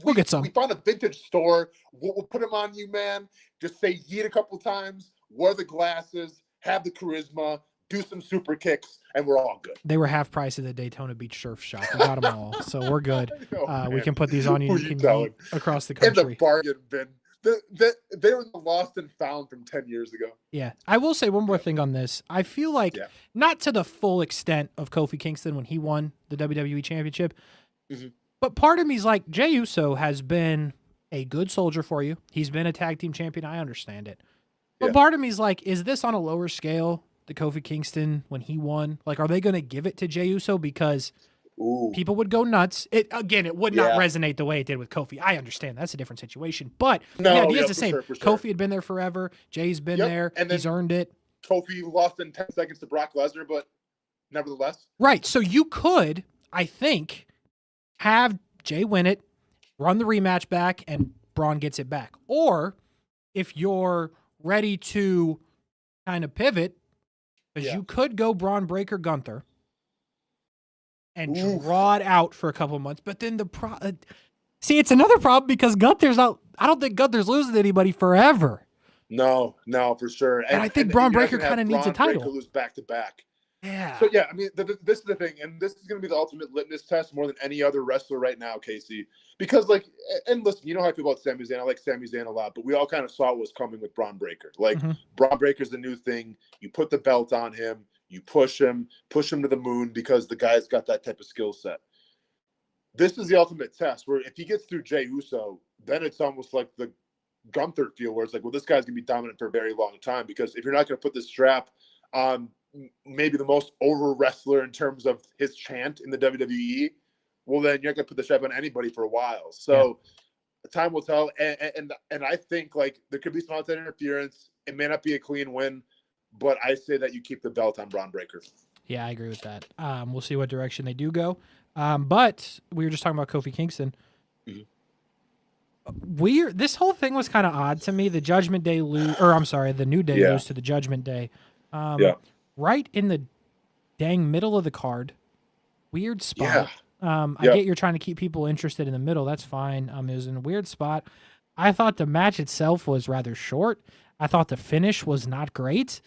We'll get some. We found a vintage store. We'll put them on you, man. Just say yeet a couple times, wear the glasses, have the charisma, do some super kicks, and we're all good. They were half price at the Daytona Beach surf shop. We got them all, so we're good. We can put these on you. Who You you can telling? eat across the In the country. bargain bin. They were the lost and found from 10 years ago. Yeah, I will say one more thing on this. I feel like not to the full extent of Kofi Kingston when he won the WWE Championship, but part of me is like, Jey Uso has been a good soldier for you. He's been a tag team champion. I understand it. But part of me is like, is this on a lower scale, the Kofi Kingston when he won? Like, are they going to give it to Jey Uso because people would go nuts? It would not resonate the way it did with Kofi. I understand that's a different situation, but the idea is the same. Sure. Kofi had been there forever. Jay's been there. And he's earned it. Kofi lost in 10 seconds to Brock Lesnar, but nevertheless. Right. So you could, I think, have Jay win it, run the rematch back, and Braun gets it back. Or if you're ready to kind of pivot, because you could go Braun Breaker Gunther and draw it out for a couple of months. But then see, it's another problem because Gunther's not. I don't think Gunther's losing to anybody forever. No, for sure. And I think Braun Breaker kind of needs a title. Breaker lose back to back. Yeah. So I mean, this is the thing, and this is going to be the ultimate litmus test more than any other wrestler right now, Kasey. Because and listen, you know how I feel about Sami Zayn. I like Sami Zayn a lot, but we all kind of saw what was coming with Braun Breaker. Braun Breaker's the new thing. You put the belt on him. You push him to the moon because the guy's got that type of skill set. This is the ultimate test where if he gets through Jey Uso, then it's almost like the Gunther feel where it's like, well, this guy's going to be dominant for a very long time because if you're not going to put this strap on maybe the most over wrestler in terms of his chant in the WWE, well, then you're not going to put the strap on anybody for a while. So time will tell. And I think there could be some outside interference. It may not be a clean win. But I say that you keep the belt on Braun Breaker. Yeah, I agree with that. We'll see what direction they do go. But we were just talking about Kofi Kingston. This whole thing was kind of odd to me. The Judgment Day the New Day lose to the Judgment Day. Right in the dang middle of the card. Weird spot. I get you're trying to keep people interested in the middle. That's fine. It was in a weird spot. I thought the match itself was rather short. I thought the finish was not great.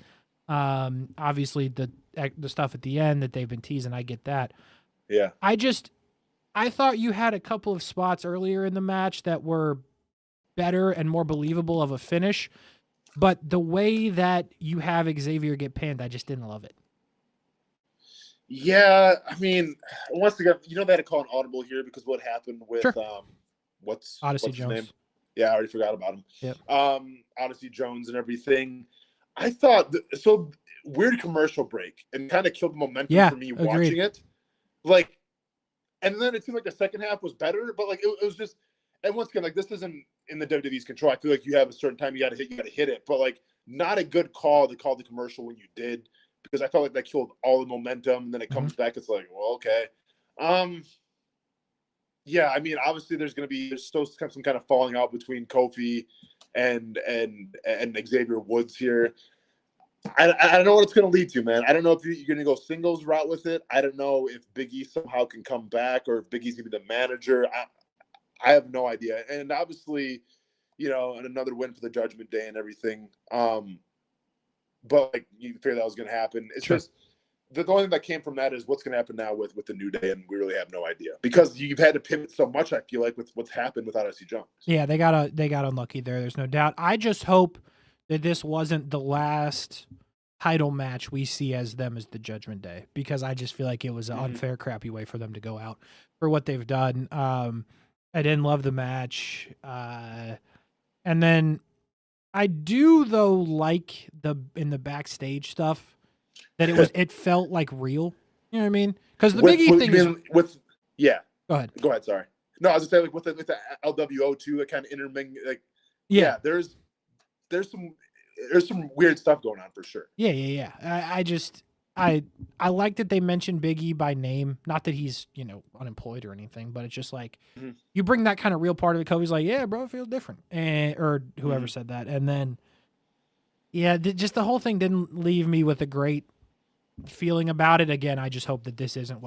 Obviously, the stuff at the end that they've been teasing, I get that. Yeah. I thought you had a couple of spots earlier in the match that were better and more believable of a finish, but the way that you have Xavier get pinned, I just didn't love it. Yeah, I mean, once again, they had to call an audible here because what happened with what's Odyssey his Jones. name? Yeah, I already forgot about him. Yep. Odyssey Jones and everything. I thought so weird commercial break and kind of killed the momentum for me watching it. And then it seemed like the second half was better, but it was just. And once again, this isn't in the WWE's control. I feel like you have a certain time you got to hit it, but not a good call to call the commercial when you did because I felt like that killed all the momentum. And then it comes back, it's like, well, okay. Yeah, I mean, obviously there's still some kind of falling out between Kofi and Xavier Woods here. I don't know what it's going to lead to, man. I don't know if you're going to go singles route with it. I don't know if Big E somehow can come back or if Big E's going to be the manager. I have no idea. And obviously, and another win for the Judgment Day and everything. But you figured that was going to happen. It's just the only thing that came from that is what's going to happen now with the New Day, and we really have no idea because you've had to pivot so much. I feel like with what's happened without SC Jones. Yeah, they got unlucky there. There's no doubt. I just hope that this wasn't the last title match we see as them as the Judgment Day, because I just feel like it was an unfair, crappy way for them to go out for what they've done. I didn't love the match, and then I do though like in the backstage stuff. That it felt like real. You know what I mean? Because the Big E thing is yeah. Go ahead. Sorry. No, I was just saying like with the LWO too, that kind of interming. Like yeah, there's some weird stuff going on for sure. Yeah. I like that they mentioned Big E by name. Not that he's unemployed or anything, but it's just like you bring that kind of real part of it. Kobe's like, yeah, bro, it feels different, or whoever said that, and then just the whole thing didn't leave me with a great feeling about it. Again, I just hope that this isn't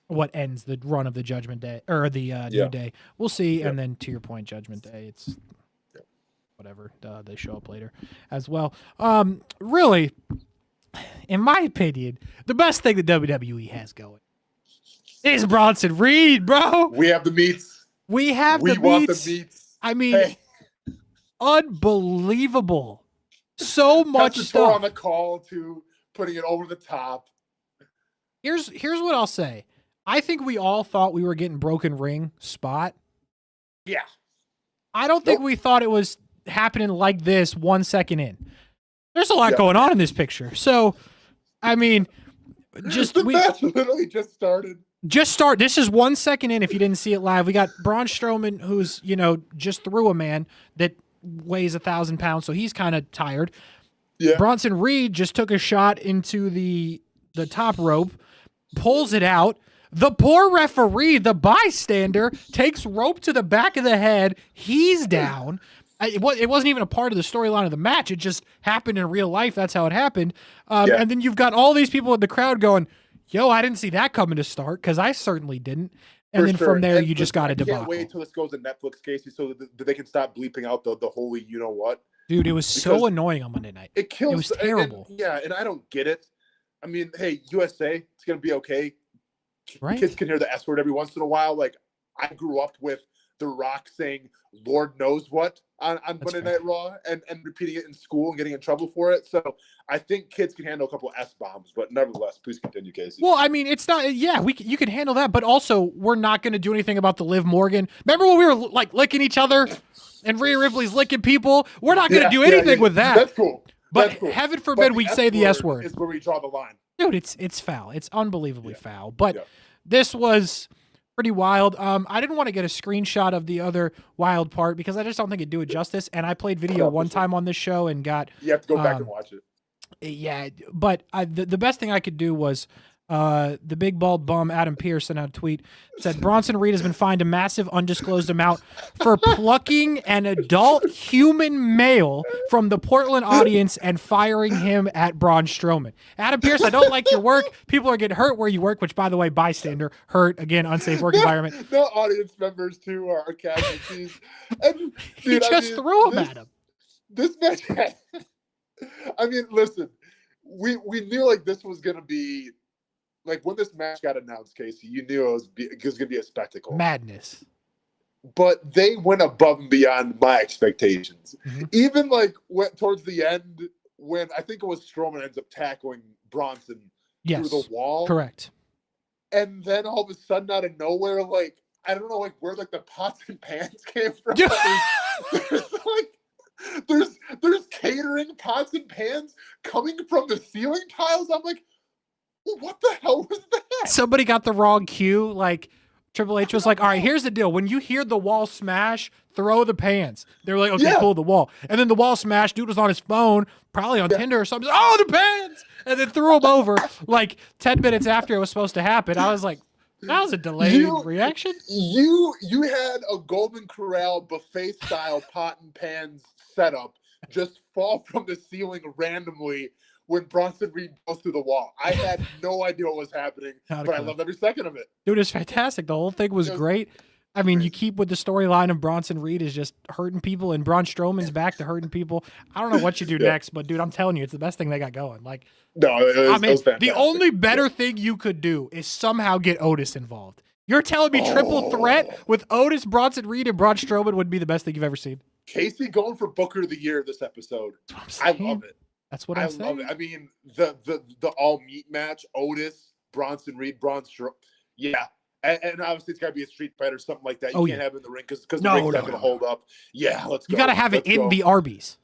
what ends the run of the Judgment Day or the New Day. We'll see. And then to your point, Judgment Day, it's whatever. They show up later as well. Really, in my opinion, the best thing the WWE has going is Bronson Reed, bro. We have the meats. We want the meats. I mean, unbelievable. So much stuff on the call to putting it over the top. Here's what I'll say. I think we all thought we were getting broken ring spot. Yeah. I don't think we thought it was happening like this 1 second in. There's a lot going on in this picture. So, I mean, match literally just started. This is 1 second in if you didn't see it live. We got Braun Strowman, who's, just threw a man that weighs 1,000 pounds, so he's kind of tired. Yeah. Bronson Reed just took a shot into the top rope, pulls it out. The poor referee, the bystander, takes rope to the back of the head. He's down. It wasn't even a part of the storyline of the match. It just happened in real life. That's how it happened. And then you've got all these people in the crowd going, yo, I didn't see that coming to start, because I certainly didn't. And then from there, you just got a debacle. I can't wait till this goes to Netflix, Kasey, so that they can stop bleeping out the holy you-know-what. Dude, it was so annoying on Monday night. It was terrible. And I don't get it. I mean, hey, USA, it's going to be okay. Right? Kids can hear the S word every once in a while. Like, I grew up with The Rock saying Lord knows what on Monday Night Raw and repeating it in school and getting in trouble for it. So I think kids can handle a couple of S-bombs, but nevertheless, please continue, Kasey. Well, I mean, it's not, you can handle that, but also we're not going to do anything about the Liv Morgan. Remember when we were like licking each other and Rhea Ripley's licking people? We're not going to do anything with that. That's cool. But heaven forbid we say the S word. Is where we draw the line. Dude, it's foul. It's unbelievably foul. But this was pretty wild. I didn't want to get a screenshot of the other wild part because I just don't think it'd do it justice. And I played video one time on this show and got... You have to go back and watch it. Yeah, but the best thing I could do was the big bald bum Adam Pearce sent out a tweet, said Bronson Reed has been fined a massive undisclosed amount for plucking an adult human male from the Portland audience and firing him at Braun Strowman. Adam Pearce, I don't like your work. People are getting hurt where you work, which, by the way, bystander, hurt, again, unsafe work environment. The audience members, too, are casualties. And, dude, he just threw him at him. This match, I mean, listen, we knew, like, this was going to be, like, when this match got announced, Kasey, you knew it was going to be a spectacle. Madness. But they went above and beyond my expectations. Mm-hmm. Even, like, towards the end, when I think it was Strowman ends up tackling Bronson through the wall. Correct. And then all of a sudden, out of nowhere, like, I don't know, like, where, like, the pots and pans came from. There's catering pots and pans coming from the ceiling tiles. I'm like, what the hell was that? Somebody got the wrong cue. Like, Triple H was like, all right, here's the deal. When you hear the wall smash, throw the pans. They were like, okay, cool, the wall. And then the wall smash, dude was on his phone, probably on Tinder or something. Oh, the pans! And then threw them over like 10 minutes after it was supposed to happen. I was like, that was a delayed reaction. You had a Golden Corral buffet-style pot and pans setup just fall from the ceiling randomly when Bronson Reed goes through the wall. I had no idea what was happening, but I loved every second of it. Dude, it was fantastic. The whole thing was great. I mean, you keep with the storyline of Bronson Reed is just hurting people, and Braun Strowman's back to hurting people. I don't know what you do next, but dude, I'm telling you, it's the best thing they got going. Like, no, it was fantastic. The only better thing you could do is somehow get Otis involved. You're telling me triple threat with Otis, Bronson Reed, and Braun Strowman would be the best thing you've ever seen? Kasey going for Booker of the Year this episode. I love it. That's what I'm saying. I love it. I mean, the all meat match, Otis, Bronson Reed, Braun Strowman. Yeah. And obviously it's got to be a street fight or something like that. You can't have it in the ring because the ring's not going to hold up. Yeah, let's go. You got to have it in the Arby's.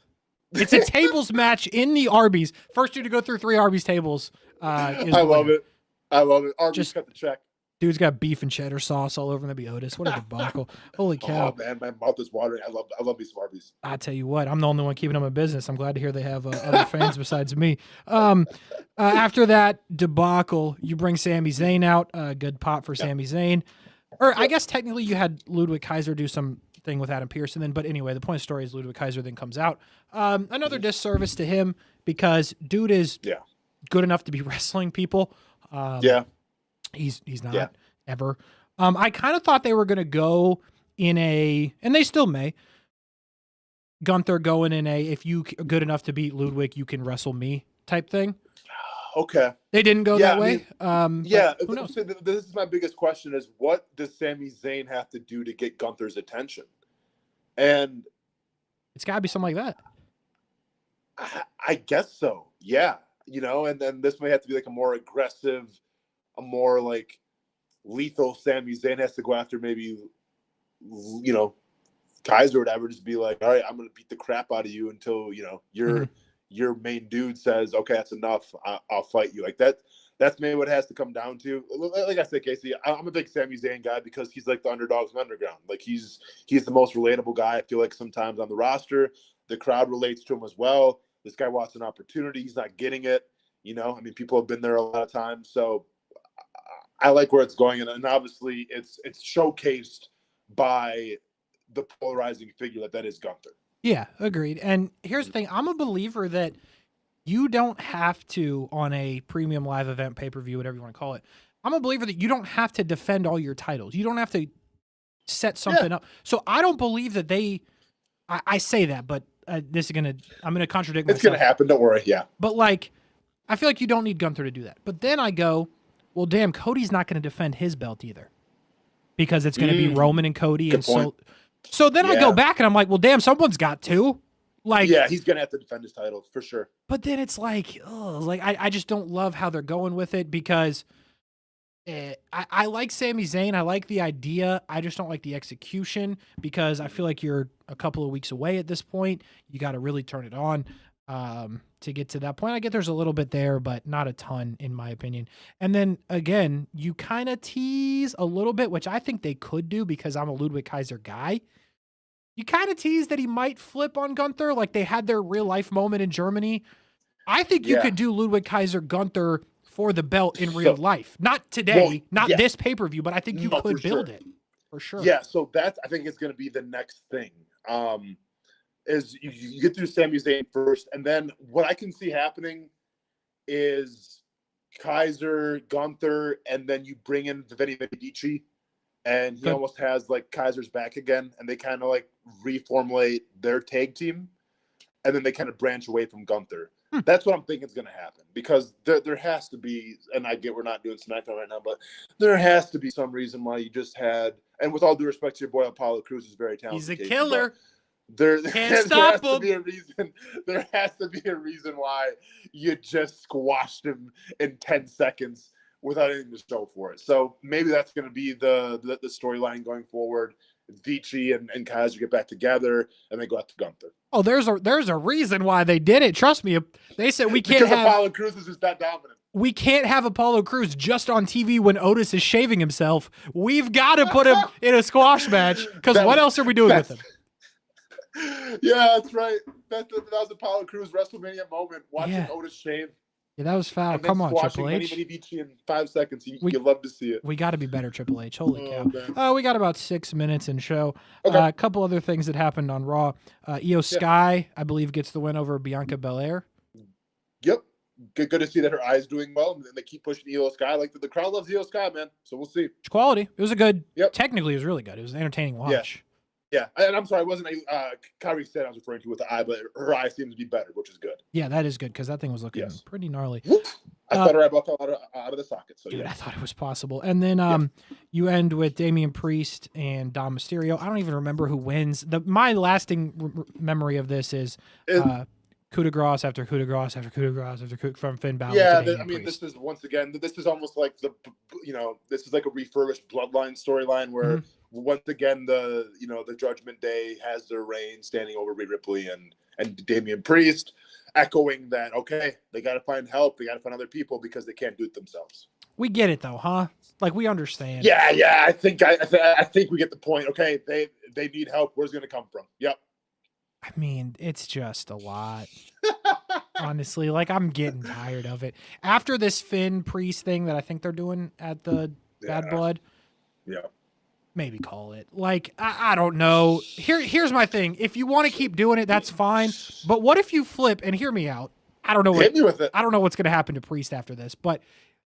It's a tables match in the Arby's. First dude to go through 3 Arby's tables. I love it. Arby's cut the check. Dude's got beef and cheddar sauce all over him. That'd be Otis. What a debacle. Holy cow. Oh, man, my mouth is watering. I love these Arby's. I tell you what, I'm the only one keeping them in business. I'm glad to hear they have other fans besides me. After that debacle, you bring Sami Zayn out. Good pop for Sami Zayn. Or I guess technically you had Ludwig Kaiser do something with Adam Pearce. And then, but anyway, the point of the story is Ludwig Kaiser then comes out. Another disservice to him because dude is good enough to be wrestling people. He's not ever. I kind of thought they were going to go in and they still may, Gunther going in if you good enough to beat Ludwig, you can wrestle me type thing. Okay. They didn't go that way. Who knows? So this is my biggest question is what does Sami Zayn have to do to get Gunther's attention? And it's got to be something like that. I guess so. Yeah. And then this may have to be like a more aggressive, a more like lethal Sami Zayn has to go after maybe, Kaiser or whatever, just be like, all right, I'm going to beat the crap out of you until, your main dude says, okay, that's enough. I'll fight you. Like that's maybe what it has to come down to. Like I said, Kasey, I'm a big Sami Zayn guy because he's like the underdogs in the underground. Like he's the most relatable guy. I feel like sometimes on the roster, the crowd relates to him as well. This guy wants an opportunity. He's not getting it. People have been there a lot of times. So I like where it's going. And obviously it's showcased by the polarizing figure that is Gunther. Yeah, agreed. And here's the thing. I'm a believer that you don't have to, on a premium live event, pay-per-view, whatever you want to call it, I'm a believer that you don't have to defend all your titles. You don't have to set something up. So I don't believe that I say that, but I'm going to contradict myself. It's going to happen. Don't worry. Yeah. But I feel like you don't need Gunther to do that. But then I go, well, damn, Cody's not going to defend his belt either because it's going to be Roman and Cody. Good point. So then I go back and I'm like, well, damn, someone's got to. He's going to have to defend his title for sure. But then it's I just don't love how they're going with it because I like Sami Zayn. I like the idea. I just don't like the execution because I feel like you're a couple of weeks away at this point. You got to really turn it on to get to that point. I get there's a little bit there, but not a ton in my opinion. And then again, you kind of tease a little bit, which I think they could do because I'm a Ludwig Kaiser guy. You kind of tease that he might flip on Gunther like they had their real life moment in Germany. I think you could do Ludwig Kaiser Gunther for the belt in real life. Not today, this pay-per-view, but I think you could build it for sure. Yeah, so I think it's going to be the next thing. Is you get through Sami Zayn first, and then what I can see happening is Kaiser, Gunther, and then you bring in Vinny Medici, and he almost has like Kaiser's back again, and they kind of like reformulate their tag team, and then they kind of branch away from Gunther. That's what I'm thinking is going to happen because there has to be, and I get we're not doing SmackDown right now, but there has to be some reason why you just had, and with all due respect to your boy Apollo Crews, is very talented. He's a killer. There has to be a reason. There has to be a reason why you just squashed him in 10 seconds without anything to show for it. So maybe that's going to be the storyline going forward. Vici and Kaiser get back together and they go out to Gunther. Oh, there's a reason why they did it. Trust me. They said we can't have Apollo Crews is just that dominant. We can't have Apollo Crews just on TV when Otis is shaving himself. We've got to put him in a squash match because what else are we doing with him? Yeah, that's right. That was Apollo Crews WrestleMania moment. Watching Otis shave. Yeah, that was foul. Come on, Triple H. In 5 seconds. You love to see it. We got to be better, Triple H. Holy cow. We got about 6 minutes in show. Okay. A couple other things that happened on Raw. Io Sky, I believe, gets the win over Bianca Belair. Yep. good to see that her eye's doing well, and they keep pushing Io Sky. Like the crowd loves Io Sky, man. So we'll see. It's quality. It was a good. Yep. Technically, it was really good. It was an entertaining watch. Yeah, and I'm sorry, it wasn't Kyrie said I was referring to with the eye, but her eye seems to be better, which is good. Yeah, that is good because that thing was looking pretty gnarly. I thought her eyeball fell out of the socket. So dude, I thought it was possible. And then you end with Damian Priest and Dom Mysterio. I don't even remember who wins. My lasting memory of this is coup de grace after coup de grace after coup de grace after from Finn Balor. Yeah, to Priest. this is once again, this is almost like this is like a refurbished Bloodline storyline where once again the Judgment Day has their reign standing over Rhea Ripley and Damian Priest, echoing that they got to find help, they got to find other people because they can't do it themselves. We get it though, huh? Like we understand. Yeah. I think we get the point. Okay, they need help. Where's it going to come from? Yep. I mean, it's just a lot. Honestly, like I'm getting tired of it. After this Finn Priest thing that I think they're doing at the Bad Blood. Yeah. Maybe call it. Like, I don't know. Here's my thing. If you want to keep doing it, that's fine. But what if you flip, and hear me out. I don't know Hit me with it. I don't know what's going to happen to Priest after this, but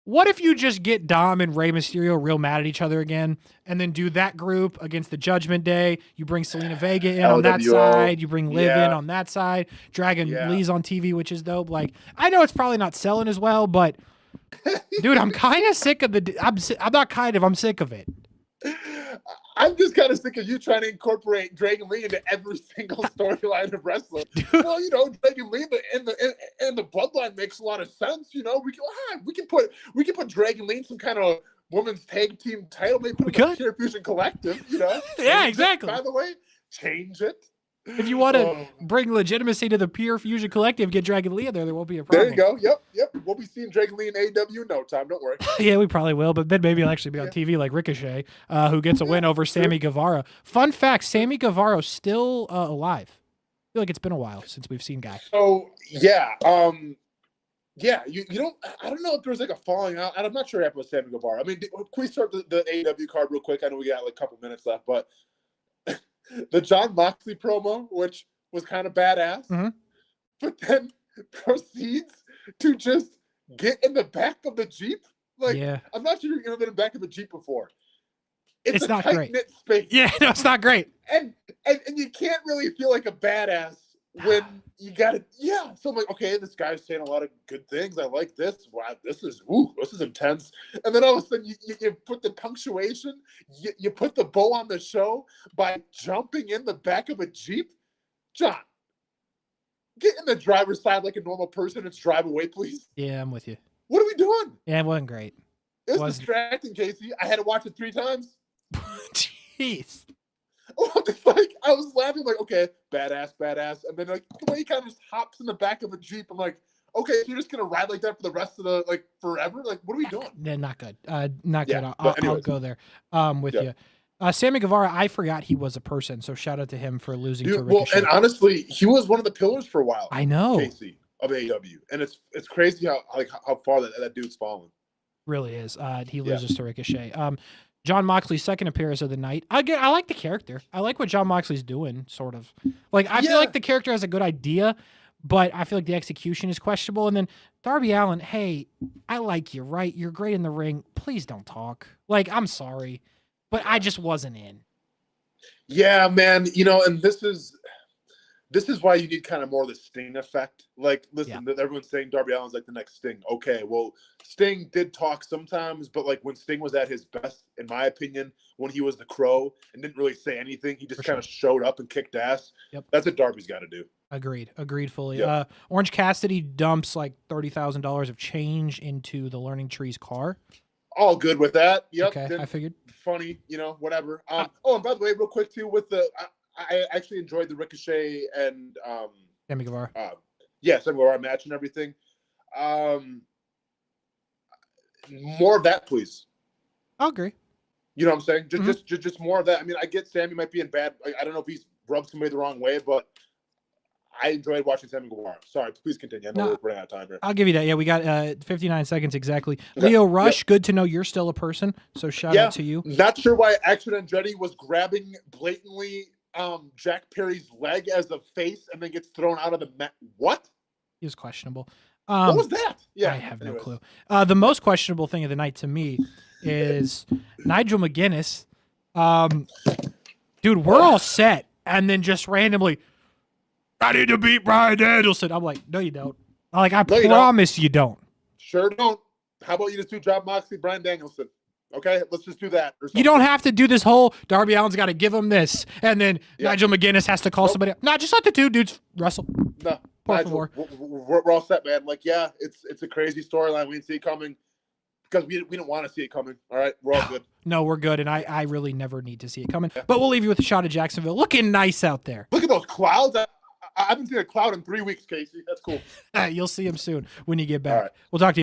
what if you just get Dom and Rey Mysterio real mad at each other again, and then do that group against the Judgment Day? You bring Selena Vega in on that side. You bring Liv in on that side. Dragon Lee's on TV, which is dope. Like, I know it's probably not selling as well, but dude, I'm kind of sick of I'm sick of it. I'm just kind of sick of you trying to incorporate Dragon Lee into every single storyline of wrestling. Well, Dragon Lee in the Bloodline makes a lot of sense. We can put Dragon Lee in some kind of women's tag team title. Maybe put him in the Pure Fusion Collective. Yeah, exactly. By the way, change it. If you want to bring legitimacy to the Pure Fusion Collective, get Dragon Lee in there won't be a problem. There you go. Yep. We'll be seeing Dragon Lee in AEW in no time. Don't worry. Yeah, we probably will, but then maybe he'll actually be on TV like Ricochet, who gets a win over Sammy Guevara. Fun fact, Sammy Guevara's still alive. I feel like it's been a while since we've seen Guy. So, yeah. You don't, I don't know if there's like a falling out. I'm not sure what happened with Sammy Guevara. I mean, can we start the AEW card real quick? I know we got like a couple minutes left, but the Jon Moxley promo, which was kind of badass, but then proceeds to just get in the back of the Jeep. Like, I'm not sure you've ever been in the back of a Jeep before. It's a not tight-knit great. space. Yeah, no, it's not great. And you can't really feel like a badass when you got it. Yeah. So I'm like, okay, this guy's saying a lot of good things. I like this. Wow, this is intense. And then all of a sudden you put the punctuation, you put the bow on the show by jumping in the back of a Jeep. John, get in the driver's side like a normal person and drive away, please. Yeah, I'm with you. What are we doing? Yeah, it wasn't great. It was distracting, Kasey. I had to watch it 3 times. Jeez. It's like I was laughing, like, okay, badass, and then like the way he kind of just hops in the back of a Jeep. I'm like, okay, so you're just gonna ride like that for the rest of the forever? Like, what are we doing? Yeah, not good. Not good. I'll go there. With you. Sammy Guevara, I forgot he was a person, so shout out to him for losing to Ricochet. Well, and honestly, he was one of the pillars for a while. I know, Kasey, of AEW, and it's crazy how far that dude's fallen. Really is. He loses to Ricochet. Jon Moxley's second appearance of the night. I like the character. I like what Jon Moxley's doing, sort of. Like, I feel like the character has a good idea, but I feel like the execution is questionable. And then Darby Allin, hey, I like you, right? You're great in the ring. Please don't talk. Like, I'm sorry, but I just wasn't in. Yeah, man. And this is why you need kind of more of the Sting effect. Like, listen, everyone's saying Darby Allin's like the next Sting. Okay, well, Sting did talk sometimes, but like when Sting was at his best, in my opinion, when he was the Crow and didn't really say anything, he just kind of showed up and kicked ass. Yep. That's what Darby's got to do. Agreed fully. Yep. Orange Cassidy dumps like $30,000 of change into the Learning Tree's car. All good with that. Yep. Okay, I figured. Funny, whatever. And by the way, real quick too, with I actually enjoyed the Ricochet and Sammy Guevara. Sammy Guevara match and everything. More of that, please. I'll agree. You know what I'm saying? Just more of that. I mean, I get Sammy might be in bad. I don't know if he's rubbed somebody the wrong way, but I enjoyed watching Sammy Guevara. Sorry, please continue. I know we're running out of time here. I'll give you that. Yeah, we got 59 seconds exactly. Okay. Leo Rush, good to know you're still a person. So shout out to you. Not sure why Action Andretti was grabbing blatantly Jack Perry's leg as a face and then gets thrown out of the mat. What? He was questionable. What was that? Yeah, I have no anyways. clue. The most questionable thing of the night to me is Nigel McGuinness. Dude, we're all set, and then just randomly, I need to beat Bryan Danielson. I'm like, no, you don't. I'm like, I promise you don't. Sure don't. How about you just do John Moxley, Bryan Danielson? Okay, let's just do that. Or something. You don't have to do this whole Darby Allin's got to give him this, and then Nigel McGuinness has to call somebody up. No, just let the two dudes wrestle. No, Por Nigel, favor. we're all set, man. Like, yeah, it's a crazy storyline. We didn't see it coming because we didn't want to see it coming. All right, we're all good. No, we're good, and I really never need to see it coming. But we'll leave you with a shot of Jacksonville. Looking nice out there. Look at those clouds. I haven't seen a cloud in 3 weeks, Kasey. That's cool. You'll see him soon when you get back. Right. We'll talk to you.